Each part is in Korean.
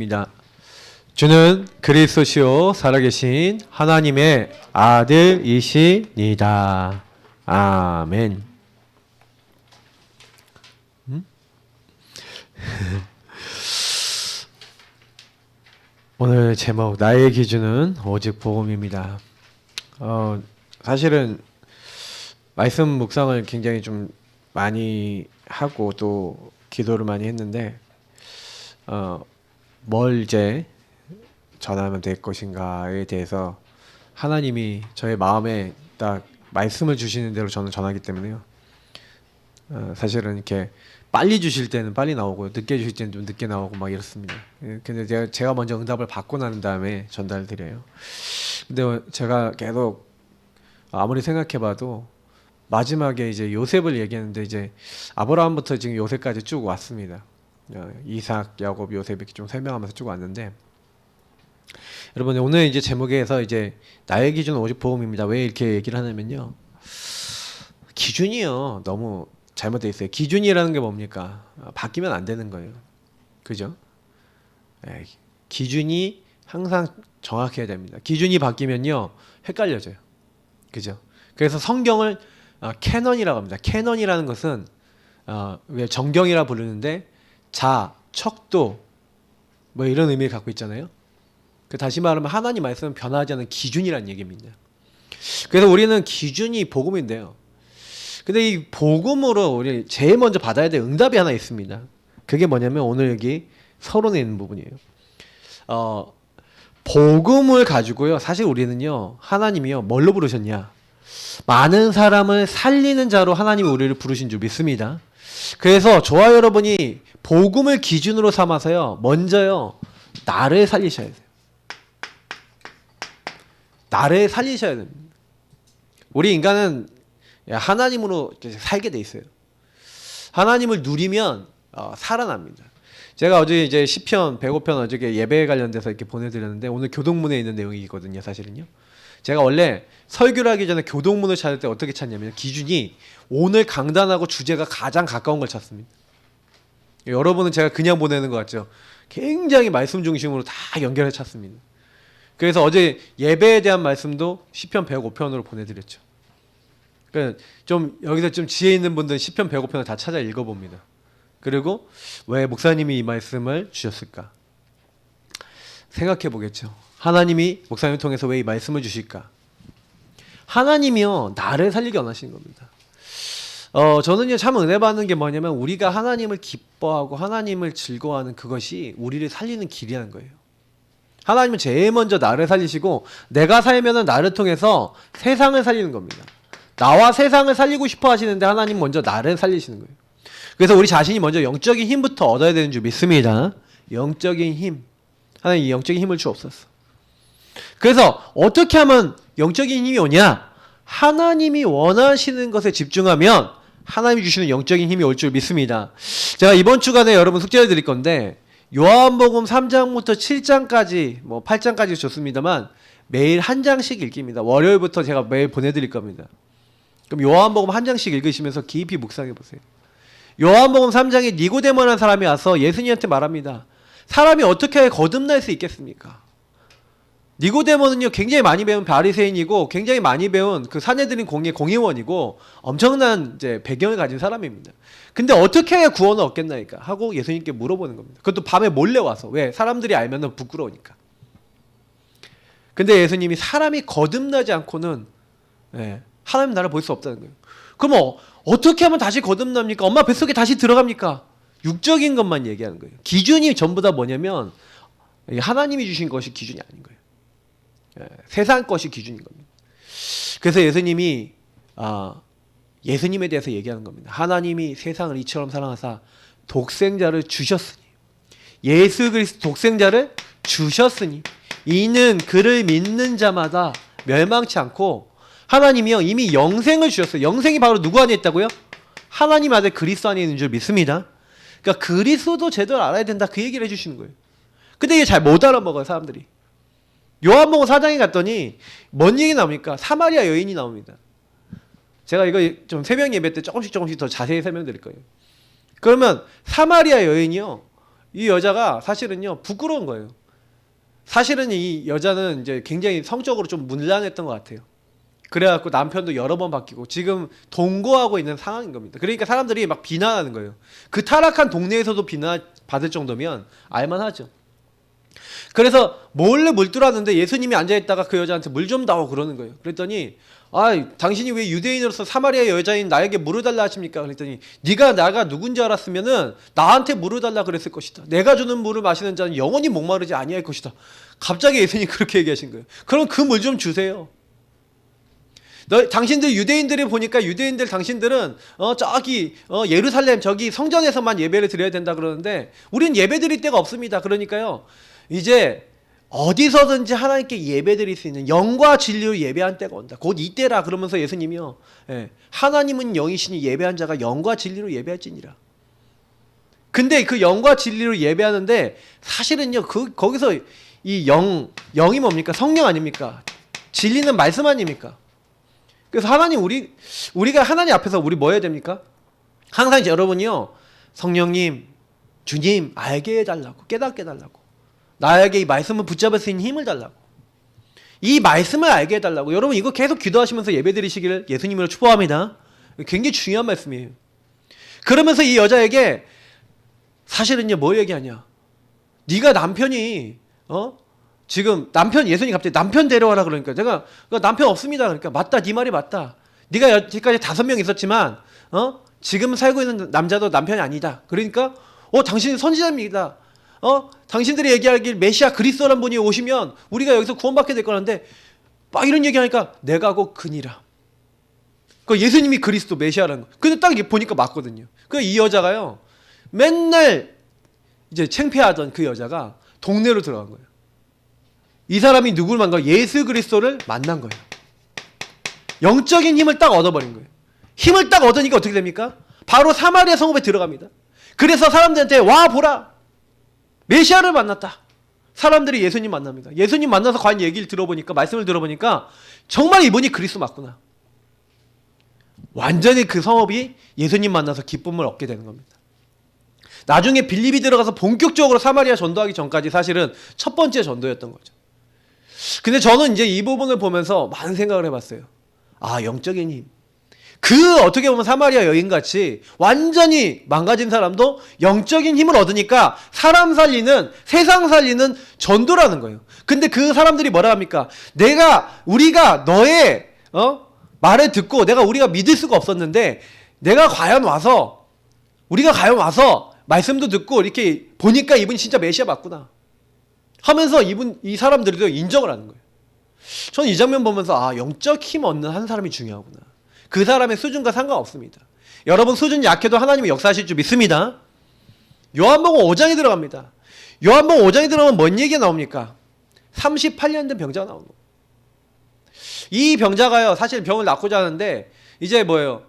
입니다. 주는 그리스도시요 살아계신 하나님의 아들이시니다. 아멘. 오늘 제목 나의 기준은 오직 복음입니다. 사실은 말씀 묵상을 굉장히 좀 많이 하고 또 기도를 많이 했는데 뭘 이제 전하면 될 것인가에 대해서 하나님이 저의 마음에 딱 말씀을 주시는 대로 저는 전하기 때문에요. 사실은 이렇게 빨리 주실 때는 빨리 나오고 늦게 주실 때는 좀 늦게 나오고 막 이렇습니다. 근데 제가 먼저 응답을 받고 난 다음에 전달드려요. 근데 제가 계속 아무리 생각해봐도 마지막에 이제 요셉을 얘기하는데 이제 아브라함부터 지금 요셉까지 쭉 왔습니다. 이삭, 야곱, 요셉 이렇게 좀 설명하면서 쭉 왔는데, 여러분 오늘 이제 제목에서 이제 나의 기준은 오직 복음입니다. 왜 이렇게 얘기를 하냐면요, 기준이요 너무 잘못되어 있어요. 기준이라는 게 뭡니까? 바뀌면 안 되는 거예요. 그죠? 기준이 항상 정확해야 됩니다. 기준이 바뀌면요 헷갈려져요. 그죠? 그래서 성경을 캐넌이라고 합니다. 캐넌이라는 것은 왜 정경이라 부르는데 자, 척도 뭐 이런 의미를 갖고 있잖아요. 다시 말하면 하나님 말씀은 변하지 않는 기준이라는 얘기입니다. 그래서 우리는 기준이 복음인데요. 근데 이 복음으로 우리 제일 먼저 받아야 될 응답이 하나 있습니다. 그게 뭐냐면 오늘 여기 서론에 있는 부분이에요. 복음을 가지고요, 사실 우리는요 하나님이요 뭘로 부르셨냐, 많은 사람을 살리는 자로 하나님이 우리를 부르신 줄 믿습니다. 그래서 저와 여러분이 복음을 기준으로 삼아서요 먼저요 나를 살리셔야 돼요. 나를 살리셔야 됩니다. 우리 인간은 하나님으로 살게 돼 있어요. 하나님을 누리면 살아납니다. 제가 어제 이제 시편 105편 어저께 예배에 관련돼서 이렇게 보내드렸는데 오늘 교동문에 있는 내용이거든요. 사실은요. 제가 원래 설교를 하기 전에 교동문을 찾을 때 어떻게 찾냐면 기준이 오늘 강단하고 주제가 가장 가까운 걸 찾습니다. 여러분은 제가 그냥 보내는 것 같죠? 굉장히 말씀 중심으로 다 연결해 찾습니다. 그래서 어제 예배에 대한 말씀도 시편 105편으로 보내드렸죠. 그러니까 좀 여기서 좀 지혜 있는 분들은 시편 105편을 다 찾아 읽어봅니다. 그리고 왜 목사님이 이 말씀을 주셨을까? 생각해 보겠죠. 하나님이 목사님을 통해서 왜 이 말씀을 주실까? 하나님이요 나를 살리게 원하시는 겁니다. 저는요 참 은혜 받는 게 뭐냐면 우리가 하나님을 기뻐하고 하나님을 즐거워하는 그것이 우리를 살리는 길이라는 거예요. 하나님은 제일 먼저 나를 살리시고 내가 살면은 나를 통해서 세상을 살리는 겁니다. 나와 세상을 살리고 싶어 하시는데 하나님 먼저 나를 살리시는 거예요. 그래서 우리 자신이 먼저 영적인 힘부터 얻어야 되는 줄 믿습니다. 영적인 힘. 하나님 이 영적인 힘을 주옵소서. 그래서 어떻게 하면 영적인 힘이 오냐? 하나님이 원하시는 것에 집중하면 하나님이 주시는 영적인 힘이 올 줄 믿습니다. 제가 이번 주간에 여러분 숙제를 드릴 건데 요한복음 3장부터 7장까지 뭐 8장까지 좋습니다만 매일 한 장씩 읽기입니다. 월요일부터 제가 매일 보내드릴 겁니다. 그럼 요한복음 한 장씩 읽으시면서 깊이 묵상해 보세요. 요한복음 3장에 니고데모라는 사람이 와서 예수님한테 말합니다. 사람이 어떻게 거듭날 수 있겠습니까? 니고데모는요 굉장히 많이 배운 바리새인이고 굉장히 많이 배운 그 산헤드린 공의원이고 엄청난 이제 배경을 가진 사람입니다. 근데 어떻게 해야 구원을 얻겠나이까 하고 예수님께 물어보는 겁니다. 그것도 밤에 몰래 와서. 왜? 사람들이 알면 부끄러우니까. 근데 예수님이 사람이 거듭나지 않고는 하나님 나라를 볼 수 없다는 거예요. 그럼 어떻게 하면 다시 거듭납니까? 엄마 뱃속에 다시 들어갑니까? 육적인 것만 얘기하는 거예요. 기준이 전부 다 뭐냐면 하나님이 주신 것이 기준이 아닌 거예요. 세상 것이 기준인 겁니다. 그래서 예수님이 예수님에 대해서 얘기하는 겁니다. 하나님이 세상을 이처럼 사랑하사 독생자를 주셨으니, 예수 그리스도 독생자를 주셨으니 이는 그를 믿는 자마다 멸망치 않고, 하나님이요 이미 영생을 주셨어요. 영생이 바로 누구 안에 있다고요? 하나님 아들 그리스도 안에 있는 줄 믿습니다. 그러니까 그리스도도 제대로 알아야 된다, 그 얘기를 해주시는 거예요. 근데 이게 잘 못 알아먹어요 사람들이. 요한복음 4장에 갔더니 뭔 얘기 나옵니까? 사마리아 여인이 나옵니다. 제가 이거 좀 새벽 예배 때 조금씩 더 자세히 설명드릴 거예요. 그러면 사마리아 여인이요 이 여자가 사실은요 부끄러운 거예요. 사실은 이 여자는 이제 굉장히 성적으로 좀 문란했던 것 같아요. 그래갖고 남편도 여러 번 바뀌고 지금 동거하고 있는 상황인 겁니다. 그러니까 사람들이 막 비난하는 거예요. 그 타락한 동네에서도 비난 받을 정도면 알만하죠. 그래서 몰래 물 들어왔는데 예수님이 앉아있다가 그 여자한테 물 좀 다오 그러는 거예요. 그랬더니 당신이 왜 유대인으로서 사마리아 여자인 나에게 물을 달라 하십니까? 그랬더니 네가 나가 누군지 알았으면은 나한테 물을 달라 그랬을 것이다. 내가 주는 물을 마시는 자는 영원히 목마르지 아니할 것이다. 갑자기 예수님이 그렇게 얘기하신 거예요. 그럼 그 물 좀 주세요. 당신들 유대인들이 보니까 유대인들 당신들은 저기 예루살렘 저기 성전에서만 예배를 드려야 된다 그러는데 우린 예배 드릴 데가 없습니다. 그러니까요. 이제 어디서든지 하나님께 예배 드릴 수 있는 영과 진리로 예배한 때가 온다. 곧 이때라 그러면서 예수님이요. 하나님은 영이시니 예배한 자가 영과 진리로 예배할지니라. 근데 그 영과 진리로 예배하는데 사실은요. 거기서 이 영이 뭡니까? 성령 아닙니까? 진리는 말씀 아닙니까? 그래서 하나님 우리가 하나님 앞에서 우리 뭐 해야 됩니까? 항상 여러분이요. 성령님, 주님 알게 해달라고 깨닫게 해달라고 나에게 이 말씀을 붙잡을 수 있는 힘을 달라고 이 말씀을 알게 해달라고 여러분 이거 계속 기도하시면서 예배드리시기를 예수님으로 축복합니다. 굉장히 중요한 말씀이에요. 그러면서 이 여자에게 사실은요 뭐 얘기하냐 네가 남편이 지금 예수님이 갑자기 남편 데려와라 그러니까 제가 남편 없습니다. 그러니까 맞다 네 말이 맞다. 네가 여태까지 5명 있었지만 지금 살고 있는 남자도 남편이 아니다. 그러니까 당신은 선지자입니다. 당신들이 얘기하길 메시아 그리스도란 분이 오시면 우리가 여기서 구원받게 될 거라는데 막 이런 얘기하니까 내가 곧 그니라. 그 예수님이 그리스도 메시아라는 거. 근데 딱 보니까 맞거든요. 그 이 여자가요 맨날 이제 창피하던 그 여자가 동네로 들어간 거예요. 이 사람이 누굴 만난 거예요? 예수 그리스도를 만난 거예요. 영적인 힘을 딱 얻어버린 거예요. 힘을 딱 얻으니까 어떻게 됩니까? 바로 사마리아 성읍에 들어갑니다. 그래서 사람들한테 와 보라 메시아를 만났다. 사람들이 예수님 만납니다. 예수님 만나서 과연 얘기를 들어보니까 말씀을 들어보니까 정말 이분이 그리스도 맞구나. 완전히 그 성읍이 예수님 만나서 기쁨을 얻게 되는 겁니다. 나중에 빌립이 들어가서 본격적으로 사마리아 전도하기 전까지 사실은 첫 번째 전도였던 거죠. 근데 저는 이제 이 부분을 보면서 많은 생각을 해봤어요. 영적인 힘. 어떻게 보면 사마리아 여인같이 완전히 망가진 사람도 영적인 힘을 얻으니까 사람 살리는, 세상 살리는 전도라는 거예요. 근데 그 사람들이 뭐라 합니까? 우리가 너의 말을 듣고 우리가 믿을 수가 없었는데 우리가 과연 와서 말씀도 듣고 이렇게 보니까 이분이 진짜 메시아 맞구나 하면서 이 사람들도 인정을 하는 거예요. 저는 이 장면 보면서 영적 힘 얻는 한 사람이 중요하구나. 그 사람의 수준과 상관없습니다. 여러분 수준 약해도 하나님이 역사하실 줄 믿습니다. 요한복음 5장에 들어갑니다. 요한복음 5장에 들어가면 뭔 얘기가 나옵니까? 38년 된 병자가 나오는 거예요. 이 병자가요 사실 병을 낫고자 하는데 이제 뭐예요?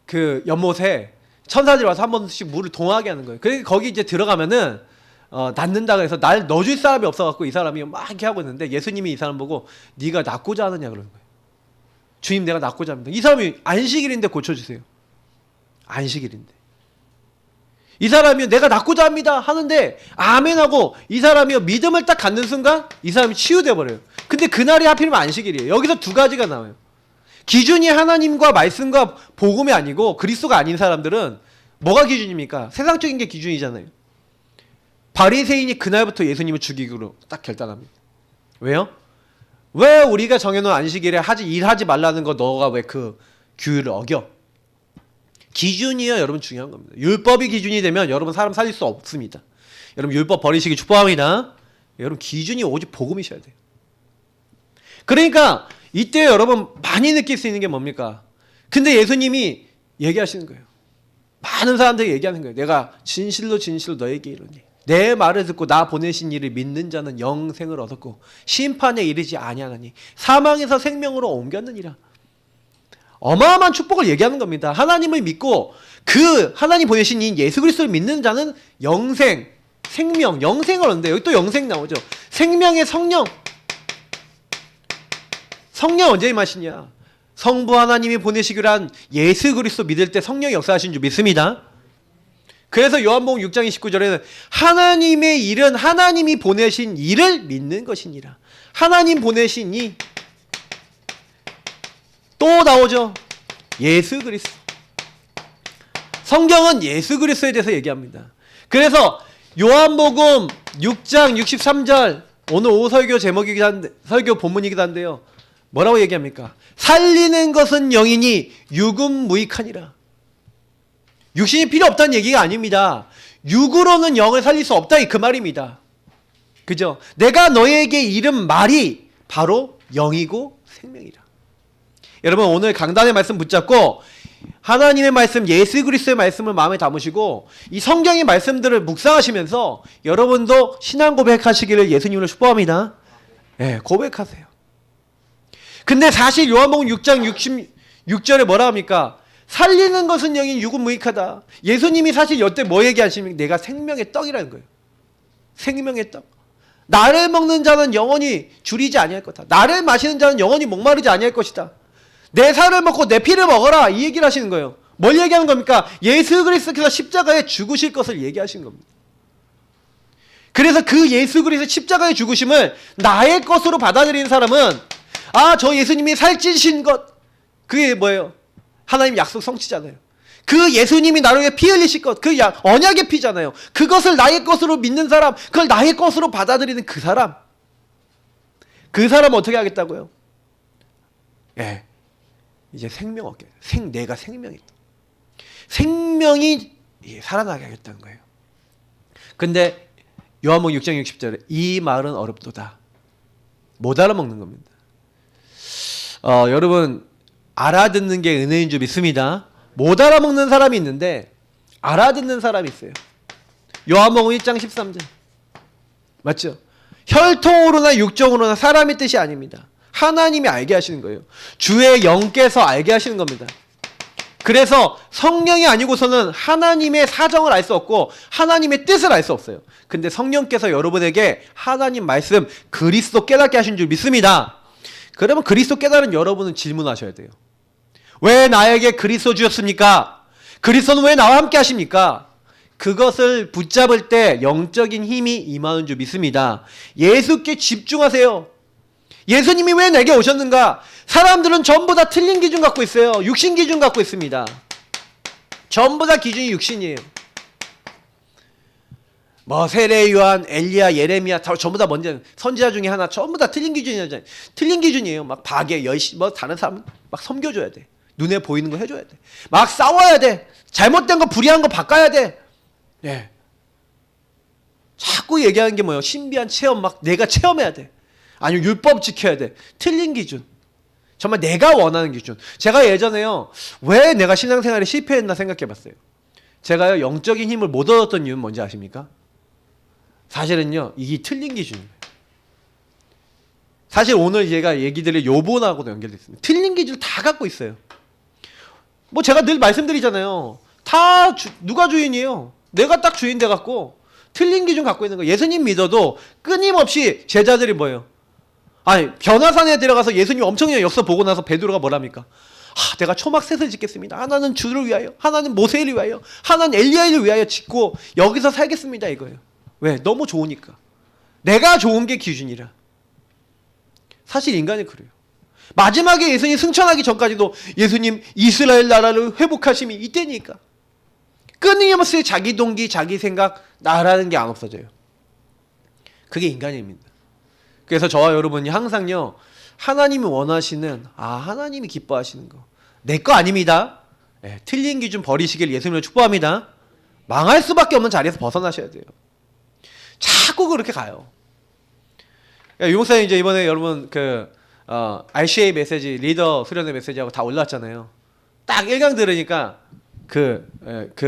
그 연못에 천사들이 와서 한 번씩 물을 동하게 하는 거예요. 그래서 거기 이제 들어가면은 낫는다고 해서 날 넣어줄 사람이 없어갖고 이 사람이 막 이렇게 하고 있는데 예수님이 이 사람 보고 네가 낫고자 하느냐 그러는 거예요. 주님 내가 낫고자 합니다. 이 사람이 안식일인데 고쳐주세요. 안식일인데 이 사람이 내가 낫고자 합니다 하는데 아멘하고 이 사람이 믿음을 딱 갖는 순간 이 사람이 치유돼 버려요. 근데 그날이 하필이면 안식일이에요. 여기서 두 가지가 나와요. 기준이 하나님과 말씀과 복음이 아니고 그리스도가 아닌 사람들은 뭐가 기준입니까? 세상적인 게 기준이잖아요. 바리새인이 그날부터 예수님을 죽이기로 딱 결단합니다. 왜요? 왜 우리가 정해놓은 안식일에 일하지 말라는 거 너가 왜 그 규율을 어겨? 기준이요 여러분 중요한 겁니다. 율법이 기준이 되면 여러분 사람 살릴 수 없습니다. 여러분 율법 버리시기 축복합니다. 여러분 기준이 오직 복음이셔야 돼요. 그러니까 이때 여러분 많이 느낄 수 있는 게 뭡니까? 근데 예수님이 얘기하시는 거예요. 많은 사람들이 얘기하는 거예요. 내가 진실로 너에게 이르니 내 말을 듣고 나 보내신 이를 믿는 자는 영생을 얻었고 심판에 이르지 아니하나니 사망에서 생명으로 옮겼느니라. 어마어마한 축복을 얘기하는 겁니다. 하나님을 믿고 그 하나님 보내신 이 예수 그리스도를 믿는 자는 생명, 영생을 얻는데 여기 또 영생 나오죠. 생명의 성령 언제 임하시냐? 성부 하나님이 보내시기로 한 예수 그리스도 믿을 때 성령이 역사하신 줄 믿습니다. 그래서 요한복음 6장 29절에는 하나님의 일은 하나님이 보내신 이를 믿는 것이니라. 하나님 보내신 이. 또 나오죠. 예수 그리스도. 성경은 예수 그리스도에 대해서 얘기합니다. 그래서 요한복음 6장 63절, 오늘 오후 설교 제목이기도 한데, 설교 본문이기도 한데요. 뭐라고 얘기합니까? 살리는 것은 영이니 육은 무익하니라. 육신이 필요 없다는 얘기가 아닙니다. 육으로는 영을 살릴 수 없다 그 말입니다. 그죠? 내가 너에게 이른 말이 바로 영이고 생명이라. 여러분 오늘 강단의 말씀 붙잡고 하나님의 말씀, 예수 그리스도의 말씀을 마음에 담으시고 이 성경의 말씀들을 묵상하시면서 여러분도 신앙 고백하시기를 예수님으로 축복합니다. 네, 고백하세요. 근데 사실 요한복음 6장 66절에 뭐라 합니까? 살리는 것은 영이 육은 무익하다. 예수님이 사실 여태 뭐 얘기하십니까? 내가 생명의 떡이라는 거예요. 생명의 떡. 나를 먹는 자는 영원히 줄이지 아니할 거다. 나를 마시는 자는 영원히 목마르지 아니할 것이다. 내 살을 먹고 내 피를 먹어라. 이 얘기를 하시는 거예요. 뭘 얘기하는 겁니까? 예수 그리스도께서 십자가에 죽으실 것을 얘기하시는 겁니다. 그래서 그 예수 그리스도 십자가의 죽으심을 나의 것으로 받아들이는 사람은 저 예수님이 살찌신 것, 그게 뭐예요? 하나님 약속 성취잖아요. 그 예수님이 나를 위해 피 흘리실 것, 그 언약의 피잖아요. 그것을 나의 것으로 믿는 사람, 그걸 나의 것으로 받아들이는 그 사람, 그 사람 어떻게 하겠다고요? 예, 이제 생명 얻게. 내가 생명이다. 생명이 살아나게 하겠다는 거예요. 근데 요한복음 6장 60절에 이 말은 어렵도다. 못 알아먹는 겁니다. 여러분 알아듣는 게 은혜인 줄 믿습니다. 못 알아먹는 사람이 있는데 알아듣는 사람이 있어요. 요한복음 1장 13절 맞죠? 혈통으로나 육정으로나 사람의 뜻이 아닙니다. 하나님이 알게 하시는 거예요. 주의 영께서 알게 하시는 겁니다. 그래서 성령이 아니고서는 하나님의 사정을 알 수 없고 하나님의 뜻을 알 수 없어요. 근데 성령께서 여러분에게 하나님 말씀 그리스도 깨닫게 하신 줄 믿습니다. 그러면 그리스도 깨달은 여러분은 질문하셔야 돼요. 왜 나에게 그리스도 주셨습니까? 그리스도는 왜 나와 함께 하십니까? 그것을 붙잡을 때 영적인 힘이 임하는 줄 믿습니다. 예수께 집중하세요. 예수님이 왜 내게 오셨는가? 사람들은 전부 다 틀린 기준 갖고 있어요. 육신 기준 갖고 있습니다. 전부 다 기준이 육신이에요. 세례 요한, 엘리야, 예레미야 다 전부 다 먼저 선지자 중에 하나 전부 다 틀린 기준이잖아요. 틀린 기준이에요. 막 박에 열심히 다른 사람 막 섬겨줘야 돼. 눈에 보이는 거 해줘야 돼. 막 싸워야 돼. 잘못된 거 불의한 거 바꿔야 돼. 네. 자꾸 얘기하는 게 뭐예요? 신비한 체험 막 내가 체험해야 돼. 아니면 율법 지켜야 돼. 틀린 기준. 정말 내가 원하는 기준. 제가 예전에요. 왜 내가 신앙생활에 실패했나 생각해봤어요. 제가요 영적인 힘을 못 얻었던 이유는 뭔지 아십니까? 사실은요 이게 틀린 기준이에요. 사실 오늘 제가 얘기 드릴 요본하고도 연결돼 있습니다. 틀린 기준을 다 갖고 있어요. 제가 늘 말씀드리잖아요. 다 누가 주인이에요? 내가 딱 주인 돼갖고 틀린 기준 갖고 있는 거예요. 예수님 믿어도 끊임없이 제자들이 뭐예요? 변화산에 들어가서 예수님 엄청난 역사 보고 나서 베드로가 뭐랍니까? 내가 초막셋을 짓겠습니다. 하나는 주를 위하여, 하나는 모세를 위하여, 하나는 엘리야를 위하여 짓고 여기서 살겠습니다 이거예요. 왜? 너무 좋으니까. 내가 좋은 게 기준이라. 사실 인간이 그래요. 마지막에 예수님 승천하기 전까지도 예수님 이스라엘 나라를 회복하심이 이때니까. 끊임없이 자기 동기, 자기 생각, 나라는 게 안 없어져요. 그게 인간입니다. 그래서 저와 여러분이 항상요 하나님이 원하시는 하나님이 기뻐하시는 거 내 거 아닙니다. 틀린 기준 버리시길 예수님을 축복합니다. 망할 수밖에 없는 자리에서 벗어나셔야 돼요. 자꾸 그렇게 가요. 유목사님 이제 이번에 여러분 RCA 메시지 리더 수련회 메시지하고 다 올라왔잖아요. 딱 1강 들으니까 그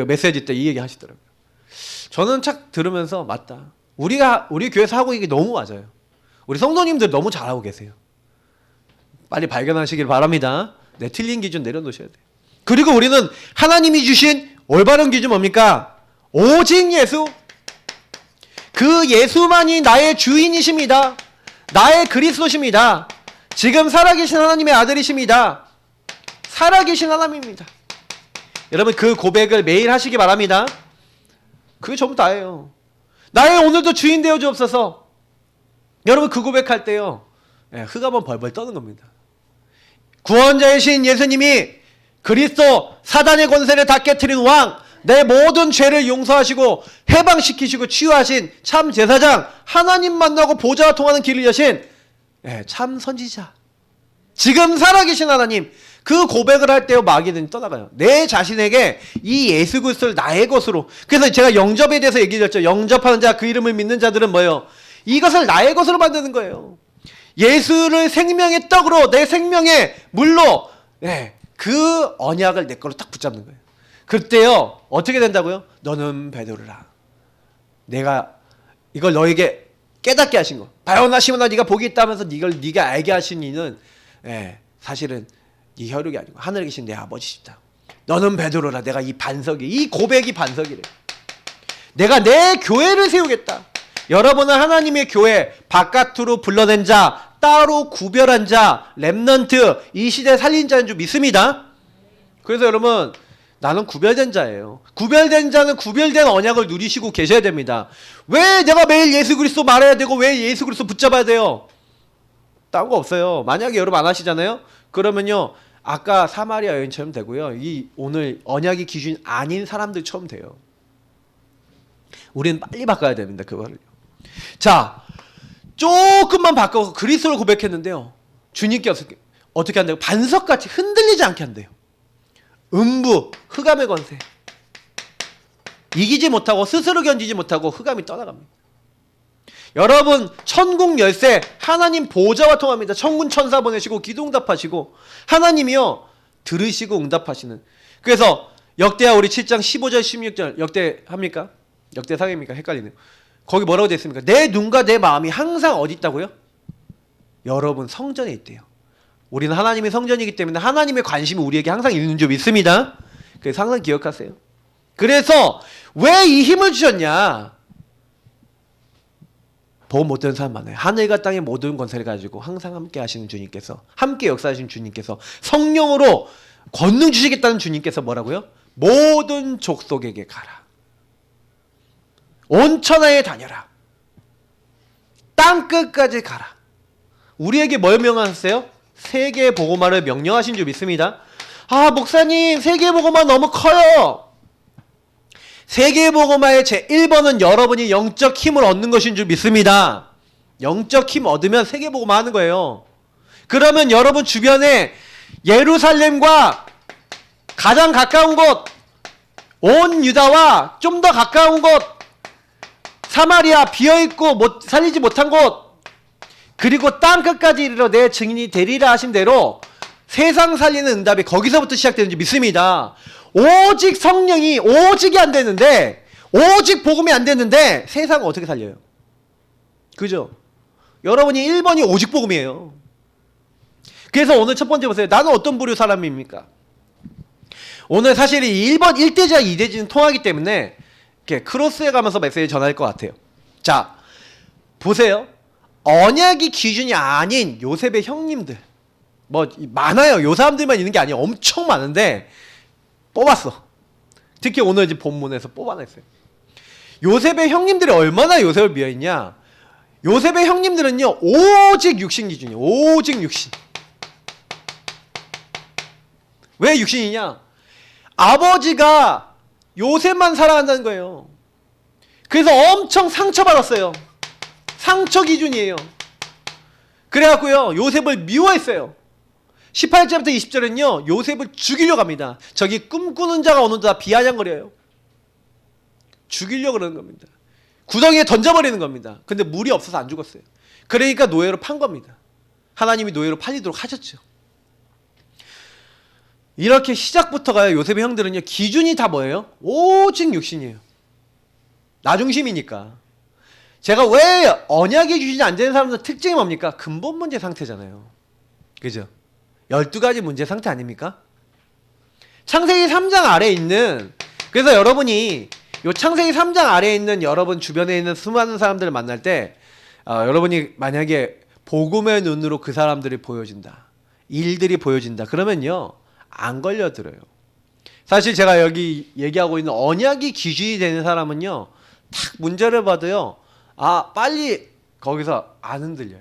메시지 때 이 얘기 하시더라고요. 저는 착 들으면서 맞다. 우리 교회에서 하고 이게 너무 맞아요. 우리 성도님들 너무 잘하고 계세요. 빨리 발견하시길 바랍니다. 틀린 기준 내려놓으셔야 돼요. 그리고 우리는 하나님이 주신 올바른 기준 뭡니까? 오직 예수. 그 예수만이 나의 주인이십니다. 나의 그리스도십니다. 지금 살아계신 하나님의 아들이십니다. 살아계신 하나님입니다. 여러분 그 고백을 매일 하시기 바랍니다. 그게 전부 다예요. 나의 오늘도 주인 되어 주옵소서. 여러분 그 고백할 때요, 흙 한번 벌벌 떠는 겁니다. 구원자이신 예수님이 그리스도, 사단의 권세를 다 깨트린 왕, 내 모든 죄를 용서하시고 해방시키시고 치유하신 참 제사장, 하나님 만나고 보좌와 통하는 길을 여신 참 선지자, 지금 살아계신 하나님, 그 고백을 할 때요 마귀는 떠나가요. 내 자신에게 이 예수 그리스도를 나의 것으로. 그래서 제가 영접에 대해서 얘기했죠. 영접하는 자, 그 이름을 믿는 자들은 뭐예요? 이것을 나의 것으로 만드는 거예요. 예수를 생명의 떡으로, 내 생명의 물로, 그 언약을 내 걸로 딱 붙잡는 거예요. 그때요 어떻게 된다고요? 너는 베드로라. 내가 이걸 너에게 깨닫게 하신 거. 바요나 시몬아 네가 복이 있다면서 이걸 네가 알게 하신 이는 사실은 네 혈육이 아니고 하늘에 계신 내 아버지시다. 너는 베드로라. 내가 이 반석이, 이 고백이 반석이래. 내가 내 교회를 세우겠다. 여러분은 하나님의 교회, 바깥으로 불러낸 자, 따로 구별한 자, 렘넌트, 이 시대 살린 자인 줄 믿습니다. 그래서 여러분, 나는 구별된 자예요. 구별된 자는 구별된 언약을 누리시고 계셔야 됩니다. 왜 내가 매일 예수 그리스도 말해야 되고 왜 예수 그리스도 붙잡아야 돼요? 딴 거 없어요. 만약에 여러분 안 하시잖아요? 그러면요, 아까 사마리아 여인처럼 되고요, 이 오늘 언약이 기준 아닌 사람들처럼 돼요. 우리는 빨리 바꿔야 됩니다. 그거를. 자, 조금만 바꿔서 그리스도를 고백했는데요, 주님께 어떻게 한다고? 반석같이 흔들리지 않게 한대요. 음부, 흑암의 권세, 이기지 못하고 스스로 견디지 못하고 흑암이 떠나갑니다. 여러분, 천국 열쇠, 하나님 보좌와 통합니다. 천군 천사 보내시고 기도응답하시고, 하나님이요 들으시고 응답하시는. 그래서 역대하 우리 7장 15절 16절 역대 합니까? 역대 상입니까? 헷갈리네요. 거기 뭐라고 되어 있습니까? 내 눈과 내 마음이 항상 어디 있다고요? 여러분 성전에 있대요. 우리는 하나님의 성전이기 때문에 하나님의 관심이 우리에게 항상 있는 줄 믿습니다. 그래서 항상 기억하세요. 그래서 왜 이 힘을 주셨냐? 복음 못 듣는 사람 많아요. 하늘과 땅의 모든 권세를 가지고 항상 함께 하시는 주님께서, 함께 역사하시는 주님께서, 성령으로 권능 주시겠다는 주님께서 뭐라고요? 모든 족속에게 가라. 온 천하에 다녀라. 땅 끝까지 가라. 우리에게 뭘 명하셨어요? 세계 복음화를 명령하신 줄 믿습니다. 아, 목사님, 세계 복음화 너무 커요. 세계 복음화의 제1번은 여러분이 영적 힘을 얻는 것인 줄 믿습니다. 영적 힘 얻으면 세계 복음화 하는 거예요. 그러면 여러분 주변에 예루살렘과 가장 가까운 곳, 온 유다와 좀 더 가까운 곳, 사마리아 비어있고 살리지 못한 곳, 그리고 땅끝까지 이르러 내 증인이 되리라 하신 대로 세상 살리는 응답이 거기서부터 시작되는지 믿습니다. 오직 성령이 오직이 안 되는데, 오직 복음이 안 되는데 세상은 어떻게 살려요? 그죠? 여러분이 1번이 오직 복음이에요. 그래서 오늘 첫 번째 보세요. 나는 어떤 부류 사람입니까? 오늘 사실 이 1번 1대지와 2대지는 통하기 때문에 이렇게 크로스해 가면서 메시지 전할 것 같아요. 자, 보세요. 언약이 기준이 아닌 요셉의 형님들, 뭐 많아요. 요 사람들만 있는 게 아니에요. 엄청 많은데 뽑았어. 특히 오늘 이제 본문에서 뽑아냈어요. 요셉의 형님들이 얼마나 요셉을 미워했냐? 요셉의 형님들은요 오직 육신 기준이에요. 오직 육신. 왜 육신이냐? 아버지가 요셉만 사랑한다는 거예요. 그래서 엄청 상처받았어요. 상처 기준이에요. 그래갖고요 요셉을 미워했어요. 18절부터 20절은요 요셉을 죽이려고 합니다. 저기 꿈꾸는 자가 오는다 비아냥거려요. 죽이려고 그러는 겁니다. 구덩이에 던져버리는 겁니다. 근데 물이 없어서 안 죽었어요. 그러니까 노예로 판 겁니다. 하나님이 노예로 팔리도록 하셨죠. 이렇게 시작부터가요 요셉의 형들은요 기준이 다 뭐예요? 오직 육신이에요. 나중심이니까. 제가 왜 언약의 기준이 안 되는 사람들 특징이 뭡니까? 근본 문제 상태잖아요. 그죠? 12가지 문제 상태 아닙니까? 창세기 3장 아래에 있는, 그래서 여러분이 요 창세기 3장 아래에 있는 여러분 주변에 있는 수많은 사람들을 만날 때 여러분이 만약에 복음의 눈으로 그 사람들이 보여진다, 일들이 보여진다, 그러면요 안 걸려들어요. 사실 제가 여기 얘기하고 있는 언약이 기준이 되는 사람은요, 딱 문제를 봐도요, 아 빨리 거기서 안 흔들려요.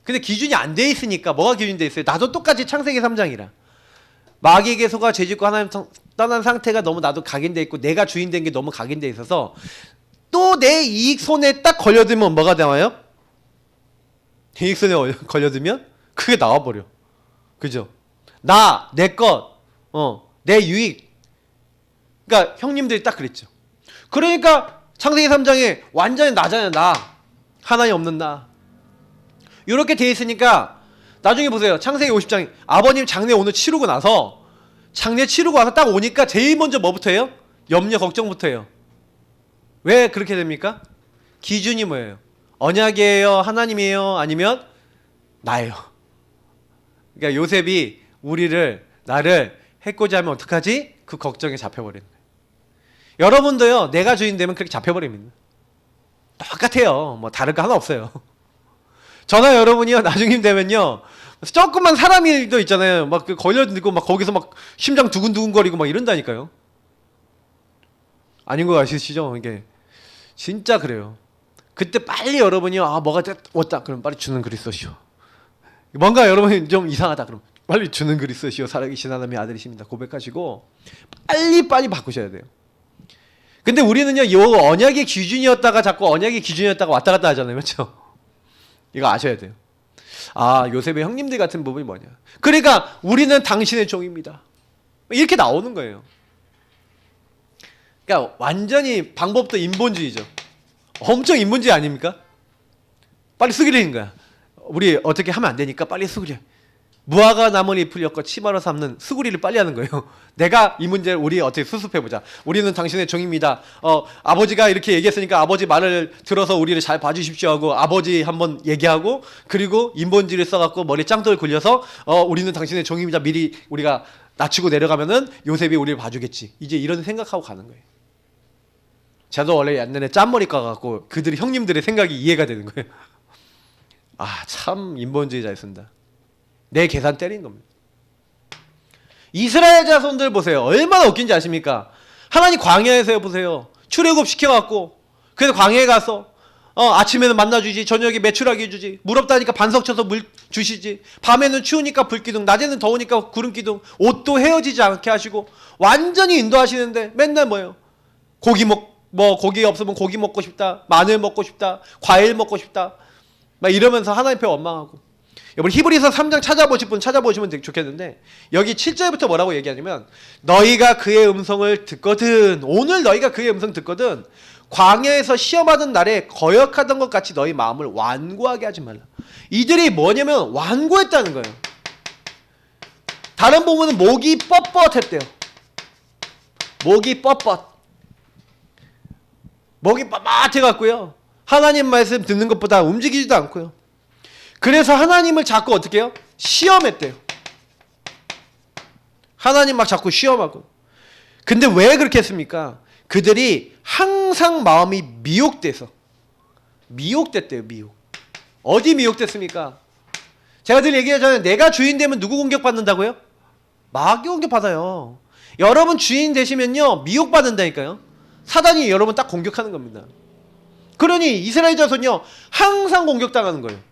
근데 기준이 안 돼 있으니까. 뭐가 기준이 돼 있어요? 나도 똑같이 창세기 3장이라 마귀에게 속아 죄짓고 하나님 떠난 상태가 너무 나도 각인돼 있고 내가 주인된 게 너무 각인돼 있어서 또 내 이익 손에 딱 걸려들면 뭐가 나와요? 이익 손에 걸려들면 그게 나와버려. 그죠? 내 것, 내 유익. 그러니까 형님들이 딱 그랬죠. 그러니까 창세기 3장에 완전히 나잖아요. 나. 하나님 없는 나. 이렇게 돼 있으니까 나중에 보세요. 창세기 50장 아버님 장례 오늘 치르고 나서 장례 치르고 와서 딱 오니까 제일 먼저 뭐부터 해요? 염려 걱정부터 해요. 왜 그렇게 됩니까? 기준이 뭐예요? 언약이에요? 하나님이에요? 아니면 나예요? 그러니까 요셉이 나를 해코지 하면 어떡하지? 그 걱정에 잡혀버리는 거예요. 여러분도요, 내가 주인 되면 그렇게 잡혀버립니다. 똑같아요. 뭐 다를 거 하나 없어요. 저나 여러분이요, 나중에 되면요, 조금만 사람일도 있잖아요. 막 걸려들고 막 거기서 막 심장 두근두근거리고 막 이런다니까요. 아닌 거 아시시죠? 이게 진짜 그래요. 그때 빨리 여러분이요, 뭐가 왔다 그럼 빨리 주는 그리스도시오. 뭔가 여러분이 좀 이상하다 그럼 빨리 주는 그리스도시오 살아계신 하나님의 아들이십니다 고백하시고 빨리 바꾸셔야 돼요. 근데 우리는요, 이 언약의 기준이었다가 자꾸 언약의 기준이었다가 왔다 갔다 하잖아요. 그렇죠? 이거 아셔야 돼요. 요셉의 형님들 같은 부분이 뭐냐. 그러니까 우리는 당신의 종입니다. 이렇게 나오는 거예요. 그러니까 완전히 방법도 인본주의죠. 엄청 인본주의 아닙니까? 빨리 쓰기려는 거야. 우리 어떻게 하면 안 되니까 빨리 쓰기려. 무화과 나무를 잎을 엮어 치마로 삼는 수구리를 빨리 하는 거예요. 내가 이 문제를 우리 어떻게 수습해보자. 우리는 당신의 종입니다. 아버지가 이렇게 얘기했으니까 아버지 말을 들어서 우리를 잘 봐주십시오 하고 아버지 한번 얘기하고 그리고 인본주의를 써갖고 머리에 짱돌 굴려서 우리는 당신의 종입니다. 미리 우리가 낮추고 내려가면은 요셉이 우리를 봐주겠지. 이제 이런 생각하고 가는 거예요. 저도 원래 옛날에 짠머리 까갖고 그들이 형님들의 생각이 이해가 되는 거예요. 참 인본주의자였습니다. 내 계산 때린 겁니다. 이스라엘 자손들 보세요. 얼마나 웃긴지 아십니까? 하나님 광야에서 보세요. 출애굽 시켜갖고 그래서 광야에 가서 아침에는 만나주지, 저녁에 메추라기 주지, 물 없다니까 반석 쳐서 물 주시지, 밤에는 추우니까 불기둥, 낮에는 더우니까 구름기둥, 옷도 헤어지지 않게 하시고 완전히 인도하시는데 맨날 뭐예요? 고기 없으면 고기 먹고 싶다, 마늘 먹고 싶다, 과일 먹고 싶다 막 이러면서 하나님 편 원망하고. 여러분 히브리서 3장 찾아보실 분 찾아보시면 되게 좋겠는데 여기 7절부터 뭐라고 얘기하냐면 너희가 그의 음성을 듣거든, 오늘 너희가 그의 음성 듣거든 광야에서 시험하던 날에 거역하던 것 같이 너희 마음을 완고하게 하지 말라. 이들이 뭐냐면 완고했다는 거예요. 다른 부분은 목이 뻣뻣했대요. 목이 뻣뻣해갖고요 하나님 말씀 듣는 것보다 움직이지도 않고요. 그래서 하나님을 자꾸 어떻게 해요? 시험했대요. 하나님 막 자꾸 시험하고. 근데 왜 그렇게 했습니까? 그들이 항상 마음이 미혹됐대요. 어디 미혹됐습니까? 제가 늘 얘기하잖아요. 내가 주인 되면 누구 공격받는다고요? 마귀 공격받아요. 여러분 주인 되시면요 미혹받는다니까요. 사단이 여러분 딱 공격하는 겁니다. 그러니 이스라엘 자손이요 항상 공격당하는 거예요.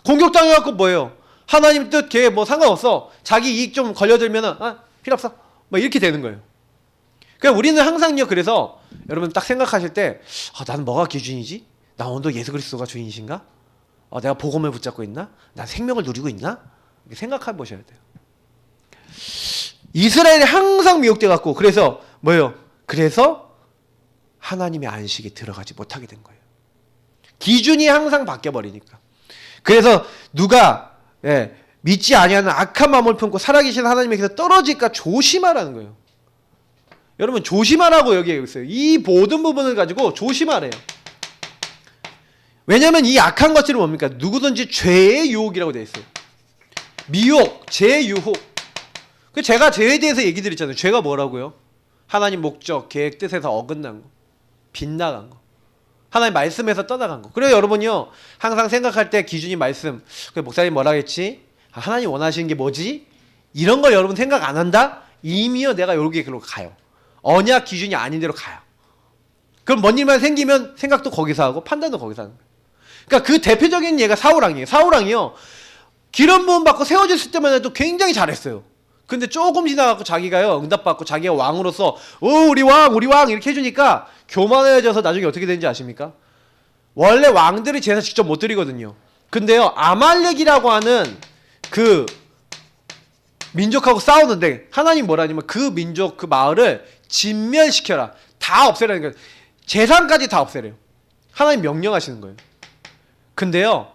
공격당해갖고 뭐예요? 하나님 뜻 걔 뭐 상관없어. 자기 이익 좀 걸려들면은 필요 없어. 뭐 이렇게 되는 거예요. 그러니까 우리는 항상요. 그래서 여러분 딱 생각하실 때 나는 뭐가 기준이지? 나 오늘도 예수 그리스도가 주인이신가? 내가 복음을 붙잡고 있나? 난 생명을 누리고 있나? 이렇게 생각해 보셔야 돼요. 이스라엘이 항상 미혹돼갖고 그래서 뭐예요? 그래서 하나님의 안식에 들어가지 못하게 된 거예요. 기준이 항상 바뀌어버리니까. 그래서 누가 믿지 아니하는 악한 마음을 품고 살아계신 하나님에게서 떨어질까 조심하라는 거예요. 여러분 조심하라고 여기에 있어요. 이 모든 부분을 가지고 조심하래요. 왜냐하면 이 악한 것들은 뭡니까? 누구든지 죄의 유혹이라고 되어 있어요. 미혹, 죄의 유혹. 제가 죄에 대해서 얘기 드렸잖아요. 죄가 뭐라고요? 하나님 목적, 계획, 뜻에서 어긋난 거, 빗나간 거, 하나님 말씀에서 떠나간 거. 그래서 여러분요 항상 생각할 때 기준이 말씀. 목사님 뭐라 했지? 하나님 원하시는 게 뭐지? 이런 걸 여러분 생각 안 한다? 이미요 내가 여기로 가요. 언약 기준이 아닌 데로 가요. 그럼 뭔 일만 생기면 생각도 거기서 하고 판단도 거기서 하는 거예요. 그러니까 그 대표적인 예가 사울왕이에요. 사울왕이요 기름 부음 받고 세워졌을 때만 해도 굉장히 잘했어요. 근데 조금 지나가고 자기가요 응답받고 자기가 왕으로서 우리 왕 이렇게 해주니까 교만해져서 나중에 어떻게 되는지 아십니까? 원래 왕들이 제사 직접 못 드리거든요. 근데요 아말렉이라고 하는 그 민족하고 싸우는데 하나님 뭐라냐면 그 민족 그 마을을 진멸시켜라. 다 없애라는 거예요. 재산까지 다 없애래요. 하나님 명령하시는 거예요. 근데요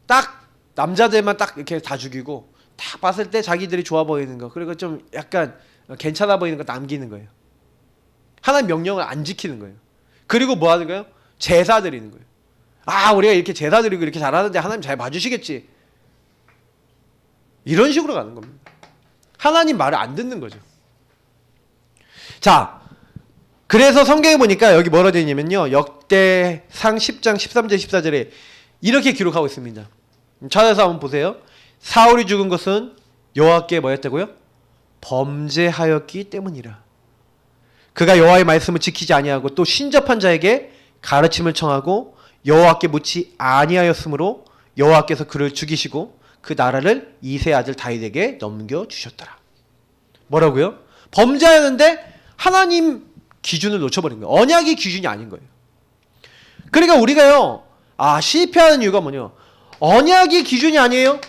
딱 남자들만 딱 이렇게 다 죽이고 딱 봤을 때 자기들이 좋아 보이는 거 그리고 좀 약간 괜찮아 보이는 거 남기는 거예요. 하나님 명령을 안 지키는 거예요. 그리고 뭐 하는 거예요? 제사 드리는 거예요. 아 우리가 이렇게 제사 드리고 이렇게 잘하는데 하나님 잘 봐주시겠지. 이런 식으로 가는 겁니다. 하나님 말을 안 듣는 거죠. 자, 그래서 성경에 보니까 여기 뭐라 되어 있냐면요. 역대상 10장 13절 14절에 이렇게 기록하고 있습니다. 찾아서 한번 보세요. 사울이 죽은 것은 여호와께 뭐였다고요? 범죄하였기 때문이라. 그가 여호와의 말씀을 지키지 아니하고 또 신접한 자에게 가르침을 청하고 여호와께 묻지 아니하였으므로 여호와께서 그를 죽이시고 그 나라를 이세 아들 다윗에게 넘겨주셨더라. 뭐라고요? 범죄하였는데 하나님 기준을 놓쳐버린 거예요. 언약이 기준이 아닌 거예요. 그러니까 우리가요 실패하는 이유가 뭐냐? 언약이 기준이 아니에요.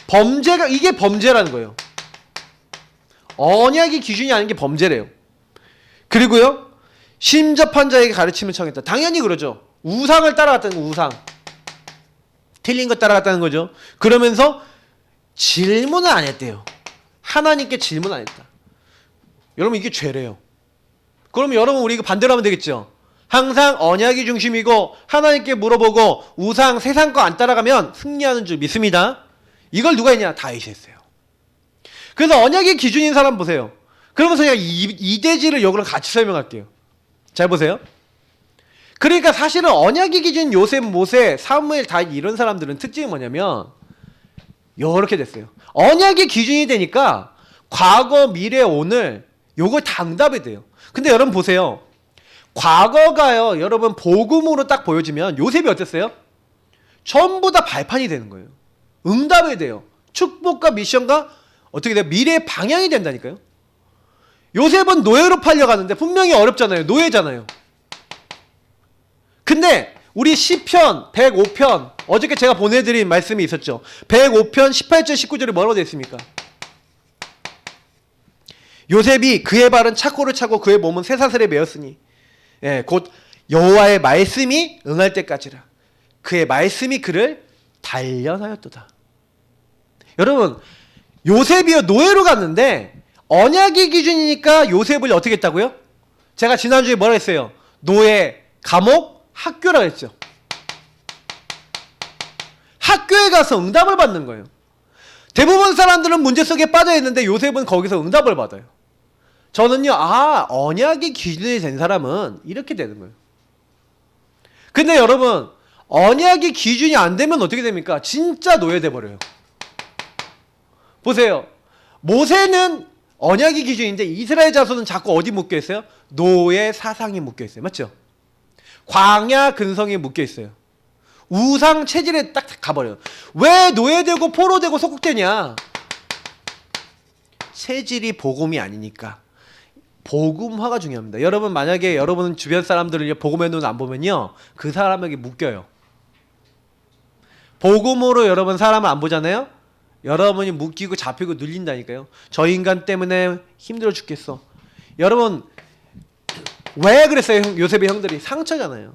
범죄가 이게 범죄라는 거예요. 언약이 기준이 아닌 게 범죄래요. 그리고요 심접한 자에게 가르침을 청했다. 당연히 그러죠. 우상을 따라갔다는 거. 우상 틀린 거 따라갔다는 거죠. 그러면서 질문을 안 했대요. 하나님께 질문 안 했다. 여러분 이게 죄래요. 그러면 여러분 우리 이거 반대로 하면 되겠죠. 항상 언약이 중심이고 하나님께 물어보고 우상 세상 거 안 따라가면 승리하는 줄 믿습니다. 이걸 누가 했냐? 다윗이 했어요. 그래서 언약의 기준인 사람 보세요. 그러면서 그냥 이대지를 요거랑 같이 설명할게요. 잘 보세요. 그러니까 사실은 언약의 기준 요셉, 모세, 사무엘, 다윗 이런 사람들은 특징이 뭐냐면 요렇게 됐어요. 언약의 기준이 되니까 과거, 미래, 오늘 요걸 다 응답이 돼요. 근데 여러분 보세요. 과거가요 여러분 복음으로 딱 보여지면 요셉이 어땠어요? 전부 다 발판이 되는 거예요. 응답이 돼요. 축복과 미션과 어떻게 돼요? 미래의 방향이 된다니까요. 요셉은 노예로 팔려가는데 분명히 어렵잖아요. 노예잖아요. 근데 우리 시편 105편 어저께 제가 보내드린 말씀이 있었죠. 105편 18절 19절에 뭐라고 되어 있습니까? 요셉이 그의 발은 착고를 차고 그의 몸은 쇠사슬에 매였으니 곧 여호와의 말씀이 응할 때까지라. 그의 말씀이 그를 단련하였도다. 여러분 요셉이요 노예로 갔는데 언약의 기준이니까 요셉을 어떻게 했다고요? 제가 지난주에 뭐라 했어요? 노예, 감옥, 학교라고 했죠. 학교에 가서 응답을 받는 거예요. 대부분 사람들은 문제 속에 빠져 있는데 요셉은 거기서 응답을 받아요. 저는요 언약의 기준이 된 사람은 이렇게 되는 거예요. 근데 여러분 언약의 기준이 안 되면 어떻게 됩니까? 진짜 노예돼 버려요. 보세요. 모세는 언약의 기준인데 이스라엘 자손은 자꾸 어디 묶여 있어요? 노예 사상에 묶여 있어요. 맞죠? 광야 근성에 묶여 있어요. 우상 체질에 딱 가버려요. 왜 노예되고 포로되고 속국되냐? 체질이 복음이 아니니까. 복음화가 중요합니다. 여러분 만약에 여러분 주변 사람들을 복음의 눈 안 보면요 그 사람에게 묶여요. 복음으로 여러분 사람을 안 보잖아요. 여러분이 묶이고 잡히고 눌린다니까요. 저 인간 때문에 힘들어 죽겠어. 여러분 왜 그랬어요? 요셉의 형들이 상처잖아요.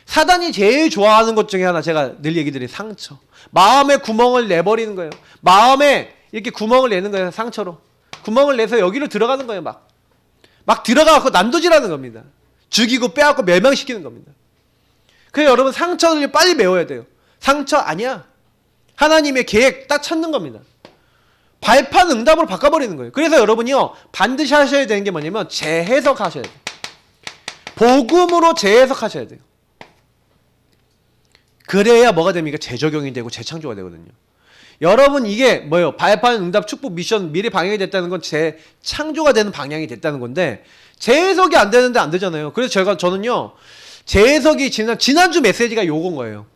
사단이 제일 좋아하는 것 중에 하나 제가 늘 얘기 드린 상처. 마음에 구멍을 내버리는 거예요. 마음에 이렇게 구멍을 내는 거예요. 상처로 구멍을 내서 여기로 들어가는 거예요. 막 들어가서 난도질하는 겁니다. 죽이고 빼앗고 멸망시키는 겁니다. 그래서 여러분 상처를 빨리 메워야 돼요. 상처 아니야. 하나님의 계획 딱 찾는 겁니다. 발판 응답으로 바꿔버리는 거예요. 그래서 여러분이요 반드시 하셔야 되는 게 뭐냐면 재해석하셔야 돼요. 복음으로 재해석하셔야 돼요. 그래야 뭐가 됩니까? 재적용이 되고 재창조가 되거든요. 여러분 이게 뭐예요? 발판, 응답, 축복, 미션, 미래 방향이 됐다는 건 제 창조가 되는 방향이 됐다는 건데 재해석이 안 되는데 안 되잖아요. 그래서 저는요 재해석이 지난주 메시지가 요건 거예요.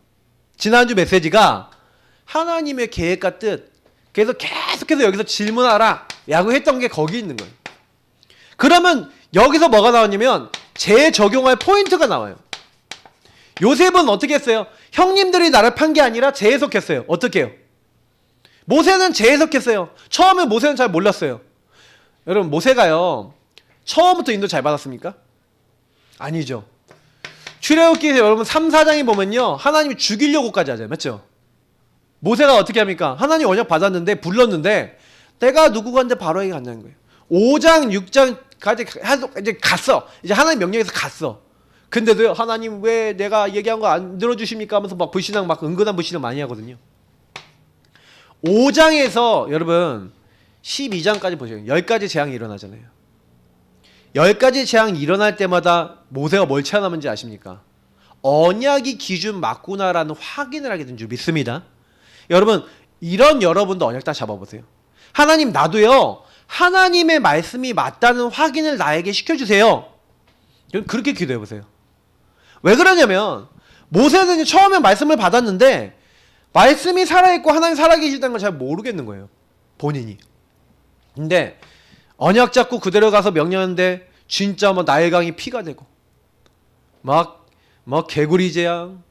지난주 메시지가 하나님의 계획과 뜻, 그래서 계속해서 여기서 질문하라 라고 했던 게 거기 있는 거예요. 그러면 여기서 뭐가 나왔냐면 재적용할 포인트가 나와요. 요셉은 어떻게 했어요? 형님들이 나를 판 게 아니라 재해석했어요. 어떻게 해요? 모세는 재해석했어요. 처음에 모세는 잘 몰랐어요. 여러분 모세가요 처음부터 인도 잘 받았습니까? 아니죠. 출애굽기에서 여러분 3, 4장에 보면요 하나님이 죽이려고까지 하잖아요. 맞죠? 모세가 어떻게 합니까? 하나님 언약 받았는데 불렀는데 내가 누구간데 바로에게 간다는 거예요. 5장 6장까지 이제 갔어. 이제 하나님 명령에서 갔어. 근데도요 하나님 왜 내가 얘기한 거 안 들어주십니까 하면서 막 불신앙 막 은근한 불신앙 많이 하거든요. 5장에서 여러분 12장까지 보세요. 10가지 재앙이 일어나잖아요. 10가지 재앙이 일어날 때마다 모세가 뭘 체험하는지 아십니까? 언약이 기준 맞구나라는 확인을 하게 된 줄 믿습니다. 여러분 이런 여러분도 언약 딱 잡아보세요. 하나님 나도요 하나님의 말씀이 맞다는 확인을 나에게 시켜주세요. 그렇게 기도해보세요. 왜 그러냐면 모세는 처음에 말씀을 받았는데 말씀이 살아있고 하나님 살아계시다는 걸 잘 모르겠는 거예요. 본인이. 근데 언약 잡고 그대로 가서 명령하는데 진짜 뭐 나일강이 피가 되고 막 개구리 재앙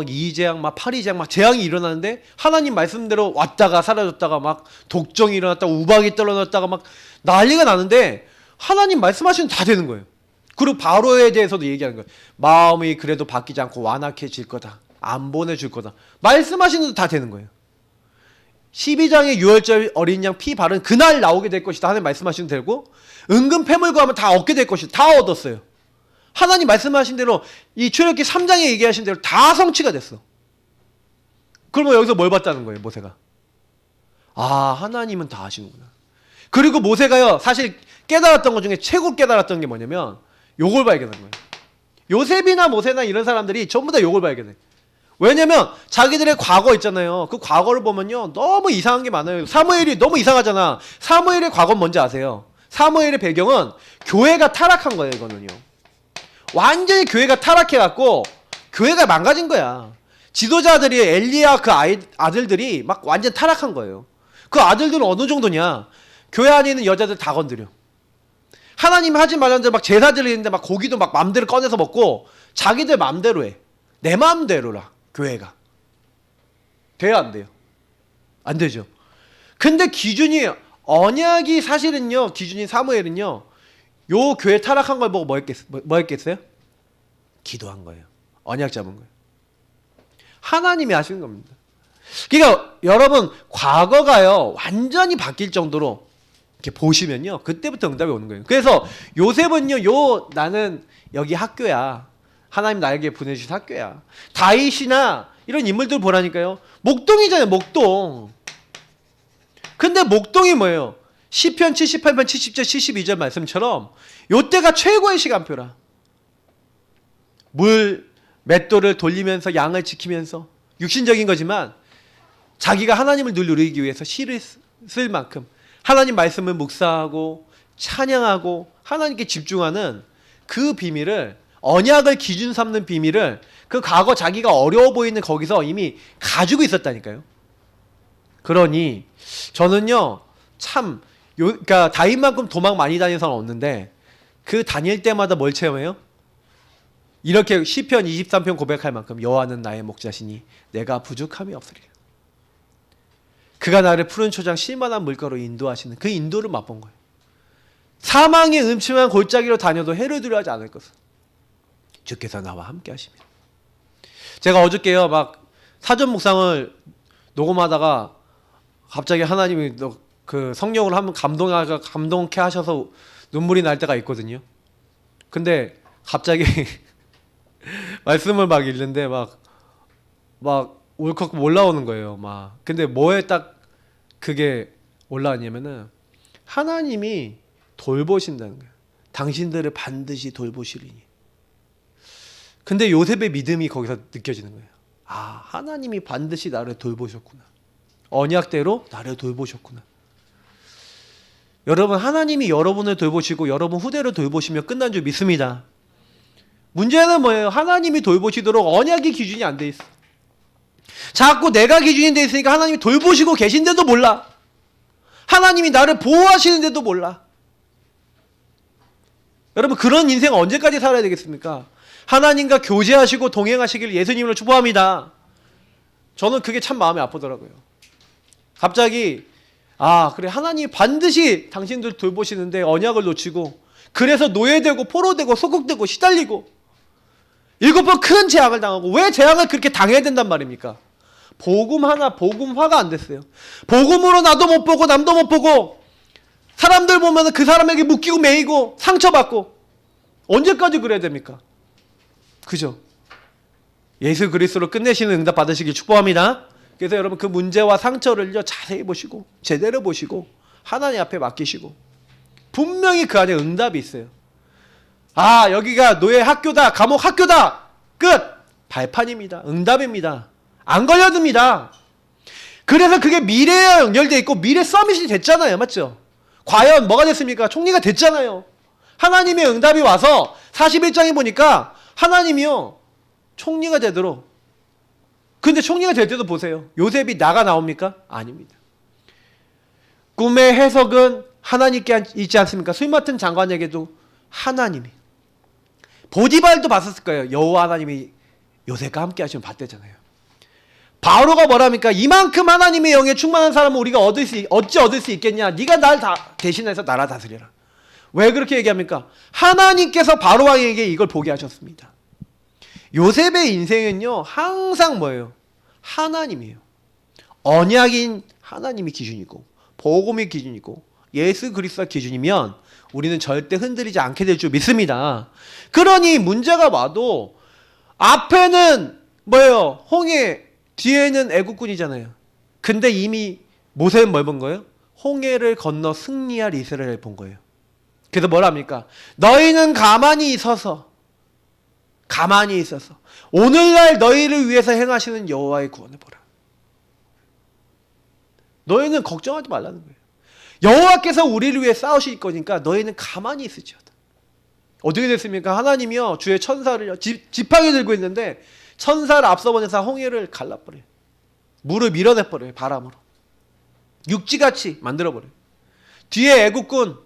이 재앙 막 파리 재앙 막 재앙이 일어나는데 하나님 말씀대로 왔다가 사라졌다가 막 독정이 일어났다가 우박이 떨어졌다가 막 난리가 나는데 하나님 말씀하시면 다 되는 거예요. 그리고 바로에 대해서도 얘기하는 거예요. 마음이 그래도 바뀌지 않고 완악해질 거다. 안 보내줄 거다. 말씀하시는 것도 다 되는 거예요. 12장에 6월절 어린 양 피 바른 그날 나오게 될 것이다. 하나님 말씀하시면 되고 은근 패물고 하면 다 얻게 될 것이다. 다 얻었어요. 하나님 말씀하신 대로 이 출애굽기 3장에 얘기하신 대로 다 성취가 됐어. 그러면 여기서 뭘 봤다는 거예요 모세가? 아 하나님은 다 하시는구나. 그리고 모세가요 사실 깨달았던 것 중에 최고 깨달았던 게 뭐냐면 요걸 발견한 거예요. 요셉이나 모세나 이런 사람들이 전부 다 요걸 발견해. 왜냐면 자기들의 과거 있잖아요. 그 과거를 보면요 너무 이상한 게 많아요. 사무엘이 너무 이상하잖아. 사무엘의 과거는 뭔지 아세요? 사무엘의 배경은 교회가 타락한 거예요. 이거는요 완전히 교회가 타락해갖고 교회가 망가진 거야. 지도자들이 엘리야 그 아들들이 막 완전 타락한 거예요. 그 아들들은 어느 정도냐? 교회 안에 있는 여자들 다 건드려. 하나님 하지 말라는데 막 제사들이 있는데 막 고기도 막 맘대로 꺼내서 먹고 자기들 맘대로 해. 내 맘대로라 교회가. 돼야 안 돼요? 안 되죠. 근데 기준이 언약이 사실은요 기준이 사무엘은요 요 교회 타락한 걸 보고 뭐 했겠어요? 기도한 거예요. 언약 잡은 거예요. 하나님이 하시는 겁니다. 그러니까 여러분 과거가요 완전히 바뀔 정도로 이렇게 보시면요 그때부터 응답이 오는 거예요. 그래서 요셉은요 나는 여기 학교야. 하나님 나에게 보내주신 학교야. 다윗이나 이런 인물들 보라니까요. 목동이잖아요. 목동. 근데 목동이 뭐예요? 시편 78편 70절 72절 말씀처럼 요때가 최고의 시간표라. 물 맷돌을 돌리면서 양을 지키면서 육신적인 거지만 자기가 하나님을 늘 누리기 위해서 시를 쓸 만큼 하나님 말씀을 묵상하고 찬양하고 하나님께 집중하는 그 비밀을 언약을 기준 삼는 비밀을 그 과거 자기가 어려워 보이는 거기서 이미 가지고 있었다니까요. 그러니 저는요 참 그러니까 다윗만큼 도망 많이 다니는 사람 없는데 그 다닐 때마다 뭘 체험해요? 이렇게 시편 23편 고백할 만큼 여호와는 나의 목자시니 내가 부족함이 없으리라. 그가 나를 푸른 초장 쉴만한 물가로 인도하시는 그 인도를 맛본 거예요. 사망의 음침한 골짜기로 다녀도 해를 두려워하지 않을 것을 주께서 나와 함께 하시며. 제가 어저께요 막 사전 묵상을 녹음하다가 갑자기 하나님이 그 성령을 한번 감동케 하셔서 눈물이 날 때가 있거든요. 근데 갑자기 말씀을 막 읽는데 막 울컥 올라오는 거예요. 막 근데 뭐에 딱 그게 올라왔냐면은 하나님이 돌보신다는 거예요. 당신들을 반드시 돌보시리니. 근데 요셉의 믿음이 거기서 느껴지는 거예요. 아 하나님이 반드시 나를 돌보셨구나. 언약대로 나를 돌보셨구나. 여러분, 하나님이 여러분을 돌보시고 여러분 후대를 돌보시면 끝난 줄 믿습니다. 문제는 뭐예요? 하나님이 돌보시도록 언약이 기준이 안 돼 있어. 자꾸 내가 기준이 돼 있으니까 하나님이 돌보시고 계신데도 몰라. 하나님이 나를 보호하시는데도 몰라. 여러분, 그런 인생 언제까지 살아야 되겠습니까? 하나님과 교제하시고 동행하시길 예수님으로 축복합니다. 저는 그게 참 마음이 아프더라고요. 갑자기 그래, 하나님이 반드시 당신들 돌보시는데 언약을 놓치고, 그래서 노예되고 포로되고 소국되고 시달리고 7번 큰 재앙을 당하고, 왜 재앙을 그렇게 당해야 된단 말입니까? 복음화가 안 됐어요. 복음으로 나도 못 보고 남도 못 보고, 사람들 보면 그 사람에게 묶이고 매이고 상처받고, 언제까지 그래야 됩니까? 그죠? 예수 그리스도로 끝내시는 응답 받으시길 축복합니다. 그래서 여러분, 그 문제와 상처를요 자세히 보시고 제대로 보시고 하나님 앞에 맡기시고, 분명히 그 안에 응답이 있어요. 여기가 노예 학교다, 감옥 학교다, 끝! 발판입니다. 응답입니다. 안 걸려듭니다. 그래서 그게 미래에 연결되어 있고 미래 서밋이 됐잖아요. 맞죠? 과연 뭐가 됐습니까? 총리가 됐잖아요. 하나님의 응답이 와서 41장에 보니까 하나님이요 총리가 되도록. 근데 총리가 될 때도 보세요. 요셉이 나가 나옵니까? 아닙니다. 꿈의 해석은 하나님께 있지 않습니까? 술 맡은 장관에게도 하나님이. 보디발도 봤었을 거예요. 여호와 하나님이 요셉과 함께 하시면 봤대잖아요. 바로가 뭐랍니까? 이만큼 하나님의 영에 충만한 사람은 우리가 어찌 얻을 수 있겠냐? 네가 날 대신해서 나라 다스려라. 왜 그렇게 얘기합니까? 하나님께서 바로 왕에게 이걸 보게 하셨습니다. 요셉의 인생은요 항상 뭐예요? 하나님이에요. 언약인 하나님이 기준이고, 복음이 기준이고, 예수 그리스도가 기준이면 우리는 절대 흔들리지 않게 될 줄 믿습니다. 그러니 문제가 와도 앞에는 뭐예요? 홍해, 뒤에는 애국군이잖아요. 근데 이미 모세는 뭘 본 거예요? 홍해를 건너 승리할 이스라엘을 본 거예요. 그래서 뭘 합니까? 너희는 가만히 있어서 오늘날 너희를 위해서 행하시는 여호와의 구원을 보라. 너희는 걱정하지 말라는 거예요. 여호와께서 우리를 위해 싸우실 거니까 너희는 가만히 있으지어다. 어떻게 됐습니까? 하나님이요 주의 천사를요 지팡이 들고 있는데 천사를 앞서 보내서 홍해를 갈라버려요. 물을 밀어내버려요. 바람으로 육지같이 만들어버려요. 뒤에 애국군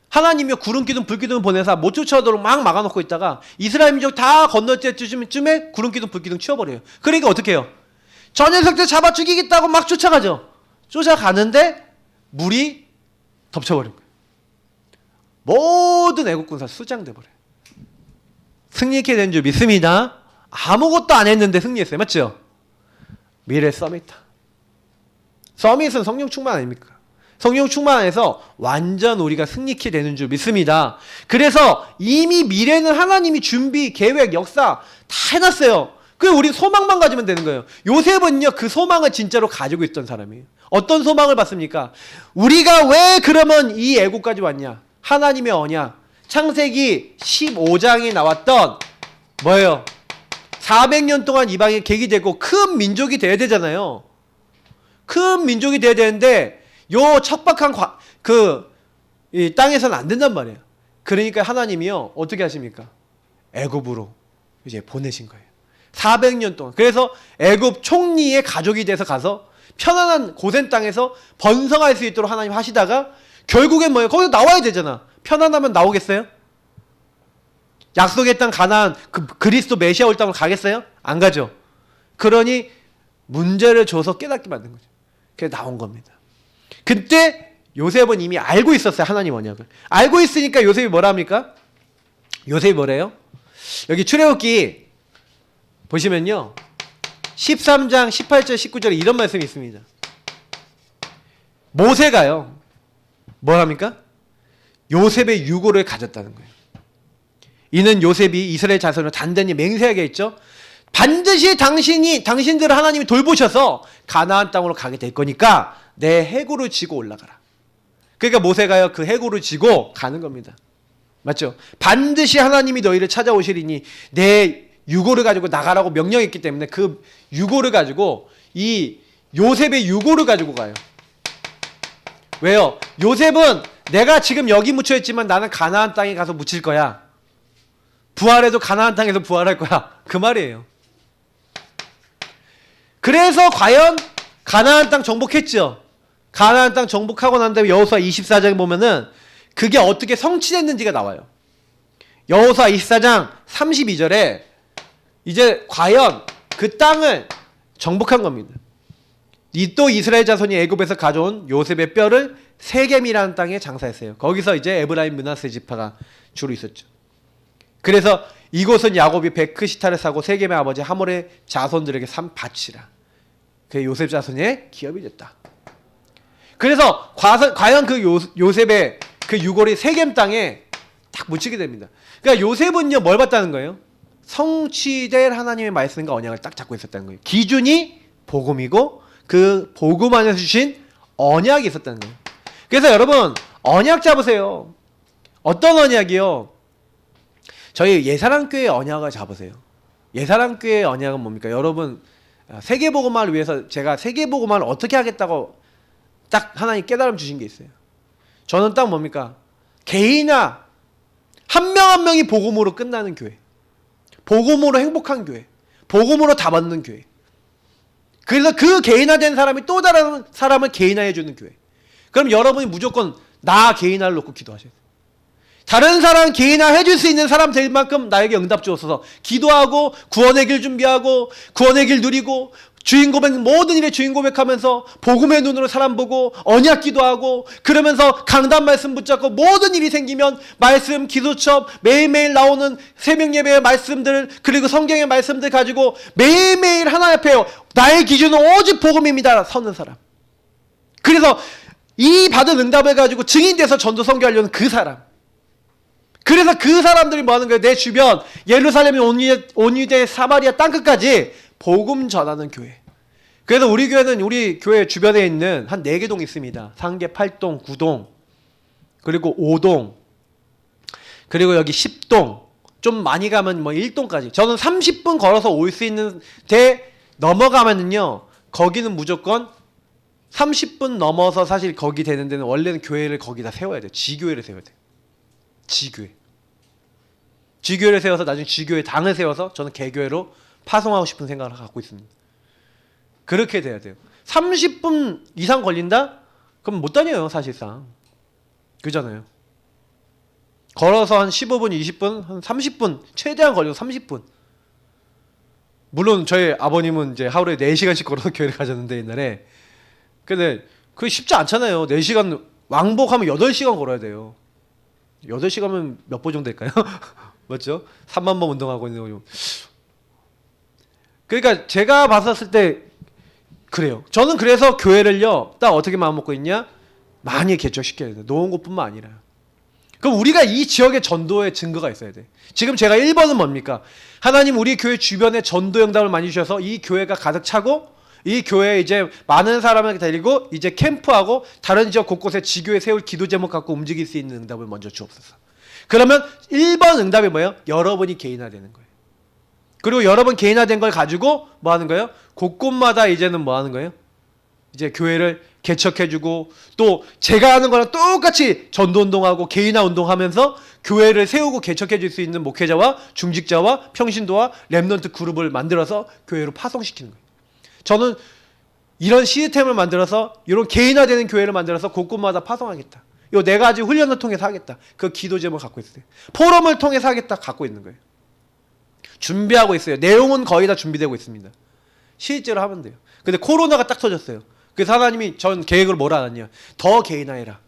하나님이요 구름 기둥 불 기둥 보내서 못 쫓아오도록 막 막아놓고 있다가 이스라엘 민족 다 건널 때쯤에 구름 기둥 불 기둥 치워버려요. 그러니까 어떻게 해요? 저 녀석들 잡아 죽이겠다고 막 쫓아가죠. 쫓아가는데 물이 덮쳐버린 거예요. 모든 애국군사 수장돼 버려요. 승리케 된 줄 믿습니다. 아무것도 안 했는데 승리했어요. 맞죠? 미래 서밋. 서밋은 성령 충만 아닙니까? 성령 충만해서 완전 우리가 승리케 되는 줄 믿습니다. 그래서 이미 미래는 하나님이 준비, 계획, 역사 다 해놨어요. 그래서 우리 소망만 가지면 되는 거예요. 요셉은요 그 소망을 진짜로 가지고 있던 사람이에요. 어떤 소망을 받습니까? 우리가 왜 그러면 이 애국까지 왔냐? 하나님의 언약. 창세기 15장에 나왔던 뭐예요? 400년 동안 이방에 객이 되고 큰 민족이 돼야 되잖아요. 큰 민족이 돼야 되는데 요 척박한 이 땅에서는 안 된단 말이에요. 그러니까 하나님이요 어떻게 하십니까? 애굽으로 이제 보내신 거예요. 400년 동안. 그래서 애굽 총리의 가족이 돼서 가서 편안한 고센 땅에서 번성할 수 있도록 하나님 하시다가 결국엔 뭐예요? 거기서 나와야 되잖아. 편안하면 나오겠어요? 약속의 땅 가나안 그리스도 메시아 올 땅으로 가겠어요? 안 가죠. 그러니 문제를 줘서 깨닫게 만든 거죠. 그래서 나온 겁니다. 그때 요셉은 이미 알고 있었어요. 하나님 언약을. 알고 있으니까 요셉이 뭐라 합니까? 요셉이 뭐래요? 여기 출애굽기 보시면요 13장 18절 19절에 이런 말씀이 있습니다. 모세가요 뭘 합니까? 요셉의 유고를 가졌다는 거예요. 이는 요셉이 이스라엘 자손을 단단히 맹세하게 했죠. 반드시 당신들을 하나님이 돌보셔서 가나안 땅으로 가게 될 거니까 내 해골을 지고 올라가라. 그러니까 모세가요 그 해골을 지고 가는 겁니다. 맞죠? 반드시 하나님이 너희를 찾아오시리니 내 유고를 가지고 나가라고 명령했기 때문에 그 유고를 가지고 이 요셉의 유고를 가지고 가요. 왜요? 요셉은 내가 지금 여기 묻혀 있지만 나는 가나안 땅에 가서 묻힐 거야. 부활해도 가나안 땅에서 부활할 거야. 그 말이에요. 그래서 과연 가나안 땅 정복했죠. 가나안 땅 정복하고 난 다음에 여호수아 24장에 보면은 그게 어떻게 성취됐는지가 나와요. 여호수아 24장 32절에 이제 과연 그 땅을 정복한 겁니다. 또 이스라엘 자손이 애굽에서 가져온 요셉의 뼈를 세겜이라는 땅에 장사했어요. 거기서 이제 에브라임 므낫세 지파가 주로 있었죠. 그래서 이곳은 야곱이 베크시타를 사고 세겜의 아버지 하몰의 자손들에게 산 밭이라. 그게 요셉 자손의 기업이 됐다. 그래서 과연 그 요셉의 그 유골이 세겜 땅에 딱 묻히게 됩니다. 그러니까 요셉은요 뭘 봤다는 거예요? 성취될 하나님의 말씀과 언약을 딱 잡고 있었다는 거예요. 기준이 복음이고 그 복음 안에서 주신 언약이 있었다는 거예요. 그래서 여러분 언약 잡으세요. 어떤 언약이요? 저희 예사랑교회 언약을 잡으세요. 예사랑교회 언약은 뭡니까? 여러분 세계복음화를 위해서 제가 세계복음화를 어떻게 하겠다고 딱 하나님 깨달음 주신 게 있어요. 저는 딱 뭡니까? 개인아 한 명 한 명이 복음으로 끝나는 교회, 복음으로 행복한 교회, 복음으로 다 받는 교회. 그래서 그 개인화된 사람이 또 다른 사람을 개인화해주는 교회. 그럼 여러분이 무조건 나 개인화를 놓고 기도하셔야 돼요. 다른 사람 개인화 해줄 수 있는 사람 될 만큼 나에게 응답 주옵소서. 기도하고 구원의 길 준비하고 구원의 길 누리고 주인 고백 모든 일에 주인 고백하면서 복음의 눈으로 사람 보고 언약 기도하고 그러면서 강단 말씀 붙잡고 모든 일이 생기면 말씀 기도첩 매일매일 나오는 새벽 예배의 말씀들 그리고 성경의 말씀들 가지고 매일매일 하나님 앞에 나의 기준은 오직 복음입니다 서는 사람. 그래서 이 받은 응답을 가지고 증인돼서 전도 선교하려는 그 사람. 그래서 그 사람들이 뭐 하는 거예요? 내 주변 예루살렘 온 유대 사마리아 땅끝까지 복음 전하는 교회. 그래서 우리 교회는 우리 교회 주변에 있는 한 4개 동 있습니다. 상계 8동, 9동, 그리고 5동, 그리고 여기 10동, 좀 많이 가면 뭐 1동까지. 저는 30분 걸어서 올 수 있는 데 넘어가면은요, 거기는 무조건 30분 넘어서 사실 거기 되는 데는 원래는 교회를 거기다 세워야 돼요. 지교회를 세워야 돼요. 지교회. 지교회를 세워서 나중에 지교회 당을 세워서 저는 개교회로 파송하고 싶은 생각을 갖고 있습니다. 그렇게 돼야 돼요. 30분 이상 걸린다? 그럼 못 다녀요 사실상. 그잖아요. 걸어서 한 15분, 20분, 한 30분 최대한 걸려도 30분. 물론 저희 아버님은 이제 하루에 4시간씩 걸어서 교회를 가셨는데 옛날에. 근데 그게 쉽지 않잖아요. 4시간 왕복하면 8시간 걸어야 돼요. 8시간이면 몇 번 정도 될까요? 맞죠? 3만 번 운동하고 있는 거죠. 그러니까 제가 봤었을 때 그래요. 저는 그래서 교회를요 딱 어떻게 마음먹고 있냐, 많이 개척시켜야 돼. 놓은 곳뿐만 아니라. 그럼 우리가 이 지역의 전도의 증거가 있어야 돼. 지금 제가 1번은 뭡니까? 하나님 우리 교회 주변에 전도 응답을 많이 주셔서 이 교회가 가득 차고 이 교회에 이제 많은 사람을 데리고 이제 캠프하고 다른 지역 곳곳에 지교회 세울 기도 제목 갖고 움직일 수 있는 응답을 먼저 주옵소서. 그러면 1번 응답이 뭐예요? 여러분이 개인화되는 거예요. 그리고 여러분 개인화된 걸 가지고 뭐 하는 거예요? 곳곳마다 이제는 뭐 하는 거예요? 이제 교회를 개척해주고 또 제가 하는 거랑 똑같이 전도운동하고 개인화 운동하면서 교회를 세우고 개척해줄 수 있는 목회자와 중직자와 평신도와 랩넌트 그룹을 만들어서 교회로 파송시키는 거예요. 저는 이런 시스템을 만들어서 이런 개인화되는 교회를 만들어서 곳곳마다 파송하겠다. 요 4가지 훈련을 통해서 하겠다. 그 기도 제목을 갖고 있어요. 포럼을 통해서 하겠다 갖고 있는 거예요. 준비하고 있어요. 내용은 거의 다 준비되고 있습니다. 실제로 하면 돼요. 근데 코로나가 딱 터졌어요. 그래서 하나님이 전 계획을 뭐라 하느냐, 더 개인화해라.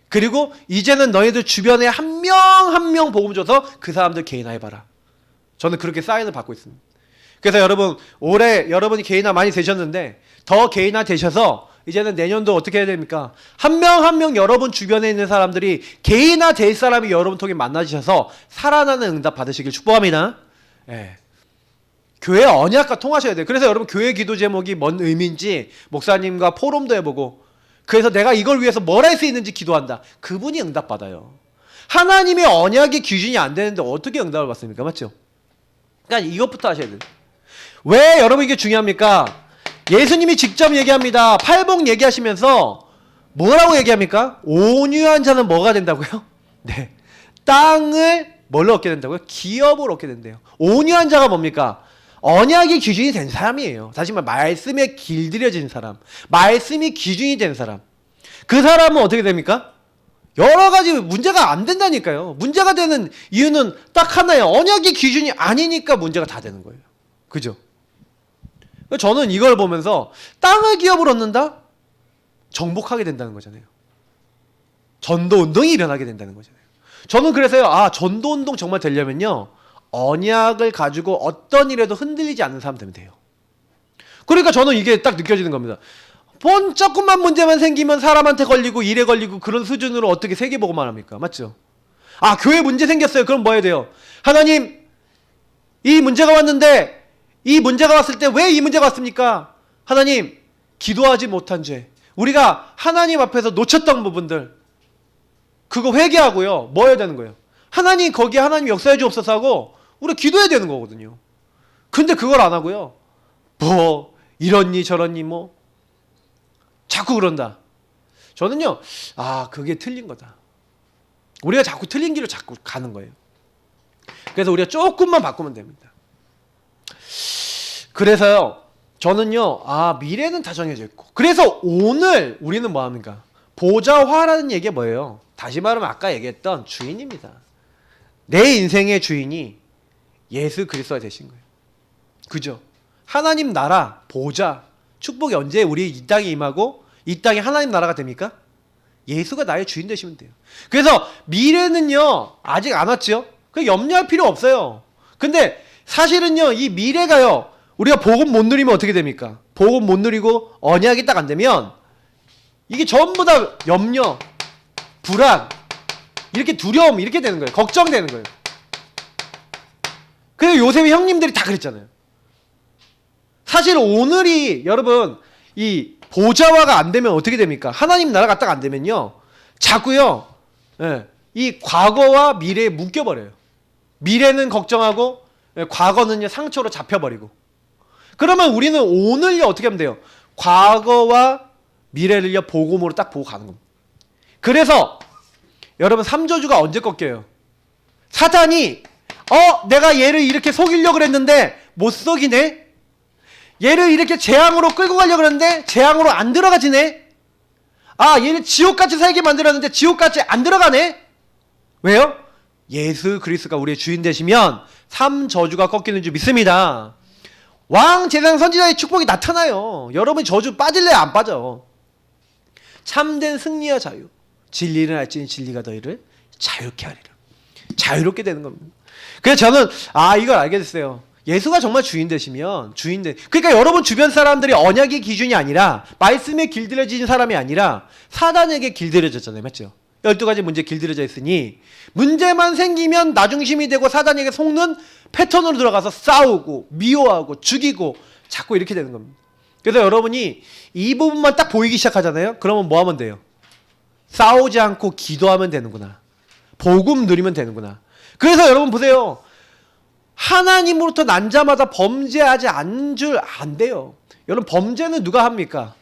그리고 이제는 너희들 주변에 한 명 한 명 복음 줘서 그 사람들 개인화해봐라. 저는 그렇게 사인을 받고 있습니다. 그래서 여러분 올해 여러분이 개인화 많이 되셨는데 더 개인화 되셔서 이제는 내년도 어떻게 해야 됩니까? 한 명 한 명 여러분 주변에 있는 사람들이 개인화 될 사람이 여러분 통해 만나주셔서 살아나는 응답 받으시길 축복합니다. 예. 교회 언약과 통하셔야 돼요. 그래서 여러분 교회 기도 제목이 뭔 의미인지 목사님과 포럼도 해보고, 그래서 내가 이걸 위해서 뭘 할 수 있는지 기도한다. 그분이 응답 받아요. 하나님의 언약의 기준이 안 되는데 어떻게 응답을 받습니까? 맞죠? 그러니까 이것부터 하셔야 돼요. 왜 여러분 이게 중요합니까? 예수님이 직접 얘기합니다. 팔복 얘기하시면서 뭐라고 얘기합니까? 온유한 자는 뭐가 된다고요? 네, 땅을 뭘로 얻게 된다고요? 기업을 얻게 된대요. 온유한 자가 뭡니까? 언약이 기준이 된 사람이에요. 다시 말해 말씀에 길들여진 사람, 말씀이 기준이 된 사람. 그 사람은 어떻게 됩니까? 여러 가지 문제가 안 된다니까요. 문제가 되는 이유는 딱 하나예요. 언약이 기준이 아니니까 문제가 다 되는 거예요. 그죠? 저는 이걸 보면서 땅을 기업을 얻는다? 정복하게 된다는 거잖아요. 전도 운동이 일어나게 된다는 거잖아요. 저는 그래서요, 전도 운동 정말 되려면요, 언약을 가지고 어떤 일에도 흔들리지 않는 사람 되면 돼요. 그러니까 저는 이게 딱 느껴지는 겁니다. 조금만 문제만 생기면 사람한테 걸리고 일에 걸리고 그런 수준으로 어떻게 세계보고만 합니까? 맞죠? 교회 문제 생겼어요. 그럼 뭐 해야 돼요? 하나님, 이 문제가 왔는데 이 문제가 왔을 때 왜 이 문제가 왔습니까? 하나님, 기도하지 못한 죄, 우리가 하나님 앞에서 놓쳤던 부분들, 그거 회개하고요. 뭐 해야 되는 거예요? 하나님, 거기에 하나님 역사해 주옵소서 하고 우리 기도해야 되는 거거든요. 근데 그걸 안 하고요, 뭐 이렇니 저렇니 뭐 자꾸 그런다. 저는요, 그게 틀린 거다. 우리가 자꾸 틀린 길로 자꾸 가는 거예요. 그래서 우리가 조금만 바꾸면 됩니다. 그래서요, 저는요, 미래는 다 정해져 있고, 그래서 오늘 우리는 뭐 합니까? 보좌화라는 얘기가 뭐예요? 다시 말하면 아까 얘기했던 주인입니다. 내 인생의 주인이 예수 그리스도가 되신 거예요. 그죠? 하나님 나라, 보좌, 축복이 언제 우리 이 땅에 임하고 이 땅에 하나님 나라가 됩니까? 예수가 나의 주인 되시면 돼요. 그래서 미래는요, 아직 안 왔죠? 그 염려할 필요 없어요. 근데 사실은요, 이 미래가요, 우리가 복음 못 누리면 어떻게 됩니까? 복음 못 누리고 언약이 딱 안 되면 이게 전부 다 염려, 불안, 이렇게 두려움, 이렇게 되는 거예요. 걱정되는 거예요. 그래서 요셉의 형님들이 다 그랬잖아요. 사실 오늘이 여러분 이 보좌화가 안 되면 어떻게 됩니까? 하나님 나라가 딱 안 되면요, 자꾸요, 이 과거와 미래에 묶여버려요. 미래는 걱정하고 과거는요 상처로 잡혀버리고. 그러면 우리는 오늘요 어떻게 하면 돼요? 과거와 미래를요 복음으로 딱 보고 가는 겁니다. 그래서 여러분 삼저주가 언제 꺾여요? 사탄이 내가 얘를 이렇게 속이려고 그랬는데 못 속이네? 얘를 이렇게 재앙으로 끌고 가려고 그랬는데 재앙으로 안 들어가지네? 얘를 지옥같이 살게 만들었는데 지옥같이 안 들어가네? 왜요? 예수 그리스도가 우리의 주인 되시면 삼저주가 꺾이는 줄 믿습니다. 왕, 제사장, 선지자의 축복이 나타나요. 여러분 저주 빠질래? 안 빠져. 참된 승리와 자유, 진리를 알지니 진리가 너희를 자유케 하리라. 자유롭게 되는 겁니다. 그래서 저는 이걸 알게 됐어요. 예수가 정말 주인 되시면 그러니까 여러분 주변 사람들이 언약의 기준이 아니라 말씀에 길들여진 사람이 아니라 사단에게 길들여졌잖아요. 맞죠? 12가지 문제 길들여져 있으니 문제만 생기면 나중심이 되고 사단에게 속는 패턴으로 들어가서 싸우고 미워하고 죽이고 자꾸 이렇게 되는 겁니다. 그래서 여러분이 이 부분만 딱 보이기 시작하잖아요. 그러면 뭐 하면 돼요? 싸우지 않고 기도하면 되는구나. 복음 누리면 되는구나. 그래서 여러분 보세요. 하나님으로부터 난 자마다 범죄하지 않은 줄 안 돼요. 여러분 범죄는 누가 합니까?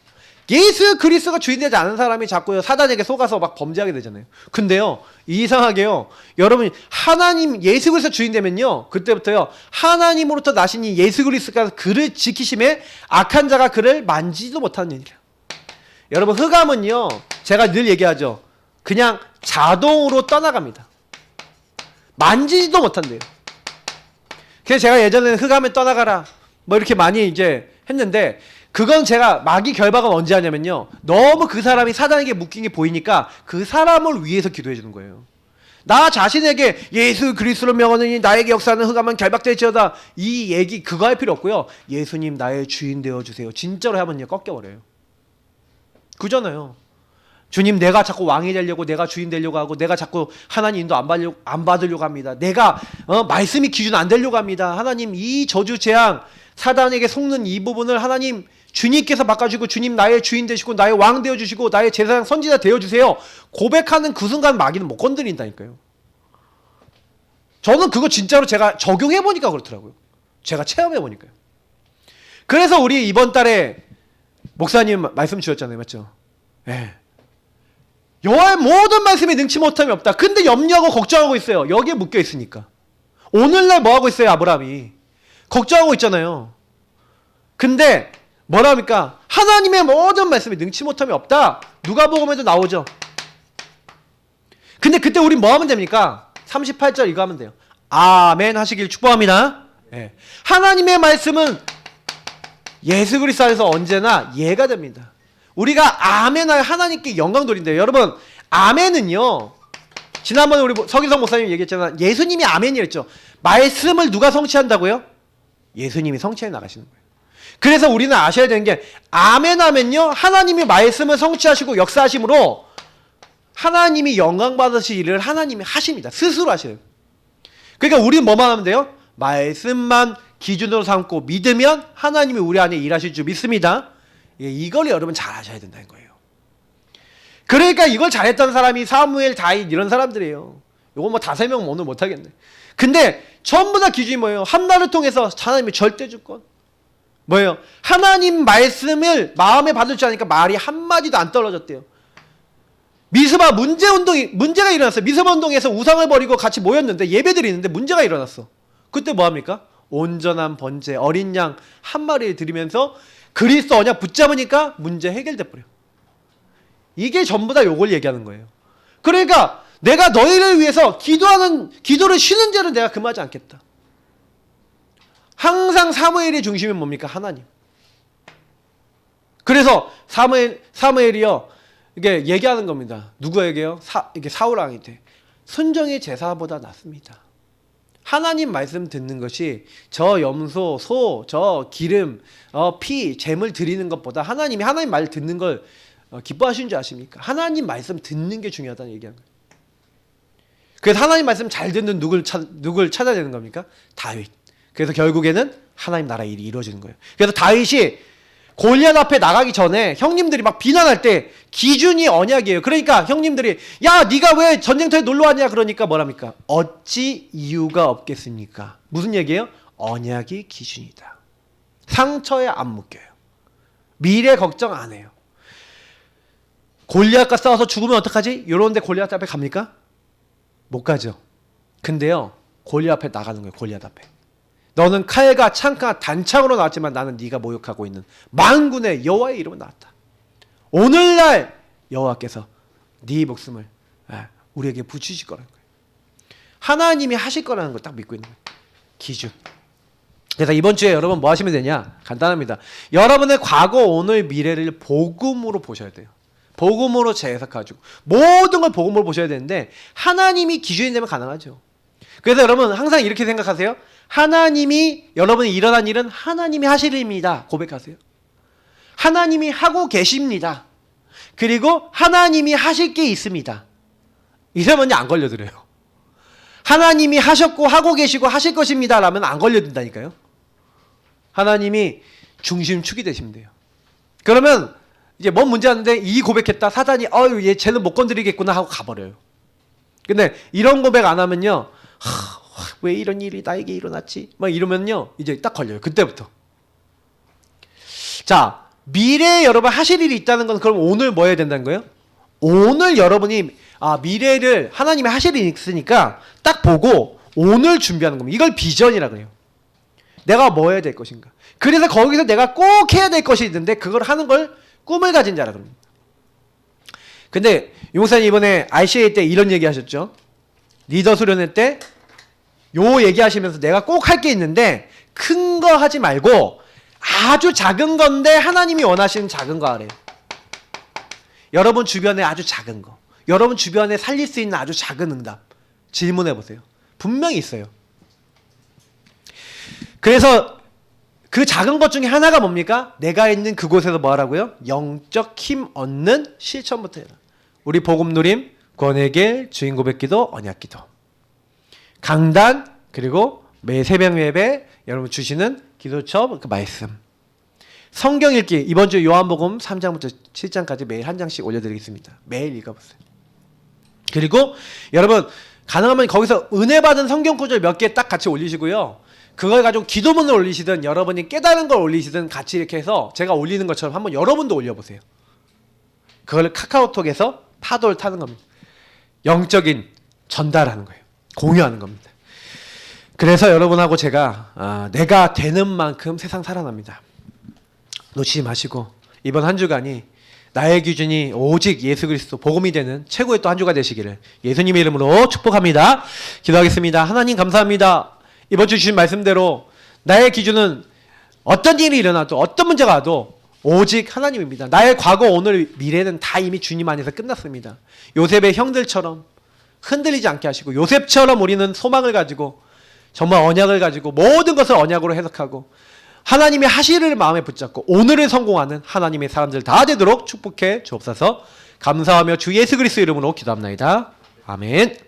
예수 그리스도가 주인 되지 않은 사람이 자꾸 사단에게 속아서 막 범죄하게 되잖아요. 근데요, 이상하게요, 여러분이 하나님 예수 그리스도 주인 되면요, 그때부터요 하나님으로부터 나신 이 예수 그리스도가 그를 지키심에 악한 자가 그를 만지지도 못하는 일이에요. 여러분 흑암은요, 제가 늘 얘기하죠, 그냥 자동으로 떠나갑니다. 만지지도 못한대요. 그래서 제가 예전에는 흑암에 떠나가라 뭐 이렇게 많이 이제 했는데, 그건 제가 마귀 결박은 언제 하냐면요, 너무 그 사람이 사단에게 묶인 게 보이니까 그 사람을 위해서 기도해 주는 거예요. 나 자신에게 예수 그리스도를 명하느니 나에게 역사하는 흑암은 결박될지어다, 이 얘기 그거 할 필요 없고요, 예수님 나의 주인 되어주세요 진짜로 하면요 꺾여버려요. 그잖아요. 주님, 내가 자꾸 왕이 되려고, 내가 주인 되려고 하고, 내가 자꾸 하나님 인도 안 받으려고 합니다. 내가 말씀이 기준 안 되려고 합니다. 하나님, 이 저주 재앙 사단에게 속는 이 부분을 하나님 주님께서 바꿔주시고, 주님 나의 주인 되시고 나의 왕 되어주시고 나의 제사장 선지자 되어주세요 고백하는 그 순간 마귀는 못 건드린다니까요. 저는 그거 진짜로 제가 적용해보니까 그렇더라고요. 제가 체험해보니까요. 그래서 우리 이번 달에 목사님 말씀 주셨잖아요. 맞죠? 예. 여호와의 모든 말씀에 능치 못함이 없다. 근데 염려하고 걱정하고 있어요. 여기에 묶여 있으니까. 오늘날 뭐 하고 있어요? 아브라함이 걱정하고 있잖아요. 근데 뭐라 합니까? 하나님의 모든 말씀에 능치 못함이 없다. 누가복음에도 나오죠. 근데 그때 우리 뭐 하면 됩니까? 38절 이거 하면 돼요. 아멘 하시길 축복합니다. 예. 하나님의 말씀은 예수 그리스도 안에서 언제나 예가 됩니다. 우리가 아멘할 하나님께 영광 돌린대요. 여러분, 아멘은요, 지난번에 우리 서기성 목사님 얘기했잖아요. 예수님이 아멘이랬죠. 말씀을 누가 성취한다고요? 예수님이 성취해 나가시는 거예요. 그래서 우리는 아셔야 되는 게, 아멘하면요, 하나님이 말씀을 성취하시고 역사하심으로 하나님이 영광 받으실 일을 하나님이 하십니다. 스스로 하셔요. 그러니까 우리는 뭐만 하면 돼요? 말씀만 기준으로 삼고 믿으면 하나님이 우리 안에 일하실 줄 믿습니다. 이걸 여러분 잘 아셔야 된다는 거예요. 그러니까 이걸 잘했던 사람이 사무엘, 다윗 이런 사람들이에요. 이거 뭐 다 설명 오늘 못하겠네. 근데 전부 다 기준이 뭐예요? 한나를 통해서 하나님의 절대 주권. 뭐예요? 하나님 말씀을 마음에 받을 줄 아니까 말이 한마디도 안 떨어졌대요. 미스바 문제가 일어났어요. 미스바 운동에서 우상을 버리고 같이 모였는데 예배드리는데 문제가 일어났어. 그때 뭐합니까? 온전한 번제 어린 양 한 마리를 드리면서 그리스도 언약 붙잡으니까 문제 해결돼 버려. 이게 전부 다 요걸 얘기하는 거예요. 그러니까 내가 너희를 위해서 기도를 쉬는 죄를 내가 금하지 않겠다. 항상 사무엘의 중심이 뭡니까? 하나님. 그래서 사무엘이요 이게 얘기하는 겁니다. 누구에게요? 이게 사울 왕한테. 순종의 제사보다 낫습니다. 하나님 말씀 듣는 것이 저 염소, 소, 저 기름, 피, 재물 드리는 것보다 하나님 말 듣는 걸 기뻐하시는 줄 아십니까? 하나님 말씀 듣는 게 중요하다는 얘기하는 거예요. 그래서 하나님 말씀 잘 듣는 누굴 찾아야 되는 겁니까? 다윗. 그래서 결국에는 하나님 나라 일이 이루어지는 거예요. 그래서 다윗이 골리앗 앞에 나가기 전에 형님들이 막 비난할 때 기준이 언약이에요. 그러니까 형님들이 야 네가 왜 전쟁터에 놀러 왔냐 그러니까 뭐랍니까? 어찌 이유가 없겠습니까? 무슨 얘기예요? 언약이 기준이다. 상처에 안 묶여요. 미래 걱정 안 해요. 골리앗과 싸워서 죽으면 어떡하지? 이런데 골리앗 앞에 갑니까? 못 가죠. 근데요 골리앗 앞에 나가는 거예요. 골리앗 앞에. 너는 칼과 창과 단창으로 나왔지만 나는 네가 모욕하고 있는 만군의 여호와의 이름으로 나왔다. 오늘날 여호와께서 네 목숨을 우리에게 붙이실 거라는 거예요. 하나님이 하실 거라는 걸 딱 믿고 있는 거예요. 기준. 그래서 이번 주에 여러분 뭐 하시면 되냐? 간단합니다. 여러분의 과거, 오늘, 미래를 복음으로 보셔야 돼요. 복음으로 재해석하고 모든 걸 복음으로 보셔야 되는데 하나님이 기준이 되면 가능하죠. 그래서 여러분 항상 이렇게 생각하세요. 하나님이 여러분이 일어난 일은 하나님이 하실 일입니다. 고백하세요. 하나님이 하고 계십니다. 그리고 하나님이 하실 게 있습니다. 이러면 안 걸려들어요. 하나님이 하셨고 하고 계시고 하실 것입니다 라면 안 걸려든다니까요. 하나님이 중심축이 되시면 돼요. 그러면 이제 뭔 문제 하는데 이 고백했다. 사단이 얘 쟤는 못 건드리겠구나 하고 가버려요. 근데 이런 고백 안 하면요. 왜 이런 일이 나에게 일어났지? 막 이러면요. 이제 딱 걸려요. 그때부터. 자, 미래에 여러분 하실 일이 있다는 건 그럼 오늘 뭐 해야 된다는 거예요? 오늘 여러분이 미래를 하나님이 하실 일이 있으니까 딱 보고 오늘 준비하는 겁니다. 이걸 비전이라 그래요. 내가 뭐 해야 될 것인가. 그래서 거기서 내가 꼭 해야 될 것이 있는데 그걸 하는 걸 꿈을 가진 자라 그럽니다. 근데 용사님 이번에 RCA 때 이런 얘기 하셨죠. 리더 수련회 때 요 얘기하시면서 내가 꼭 할 게 있는데 큰 거 하지 말고 아주 작은 건데 하나님이 원하시는 작은 거 하래요. 여러분 주변에 아주 작은 거, 여러분 주변에 살릴 수 있는 아주 작은 응답 질문해 보세요. 분명히 있어요. 그래서 그 작은 것 중에 하나가 뭡니까? 내가 있는 그곳에서 뭐 하라고요? 영적 힘 얻는 실천부터 해라. 우리 복음 누림, 권에게 주인 고백기도, 언약기도, 강단, 그리고 매 새벽 예배 여러분 주시는 기도처 그 말씀, 성경 읽기. 이번 주 요한복음 3장부터 7장까지 매일 한 장씩 올려드리겠습니다. 매일 읽어보세요. 그리고 여러분 가능하면 거기서 은혜 받은 성경 구절 몇 개 딱 같이 올리시고요. 그걸 가지고 기도문을 올리시든 여러분이 깨달은 걸 올리시든 같이 이렇게 해서 제가 올리는 것처럼 한번 여러분도 올려보세요. 그걸 카카오톡에서 파도를 타는 겁니다. 영적인 전달하는 거예요. 공유하는 겁니다. 그래서 여러분하고 제가 내가 되는 만큼 세상 살아납니다. 놓치지 마시고 이번 한 주간이 나의 기준이 오직 예수 그리스도 복음이 되는 최고의 또 한 주가 되시기를 예수님의 이름으로 축복합니다. 기도하겠습니다. 하나님 감사합니다. 이번 주 주신 말씀대로 나의 기준은 어떤 일이 일어나도 어떤 문제가 와도 오직 하나님입니다. 나의 과거, 오늘, 미래는 다 이미 주님 안에서 끝났습니다. 요셉의 형들처럼 흔들리지 않게 하시고 요셉처럼 우리는 소망을 가지고 정말 언약을 가지고 모든 것을 언약으로 해석하고 하나님의 하시를 마음에 붙잡고 오늘을 성공하는 하나님의 사람들 다 되도록 축복해 주옵소서. 감사하며 주 예수 그리스도 이름으로 기도합나이다. 아멘.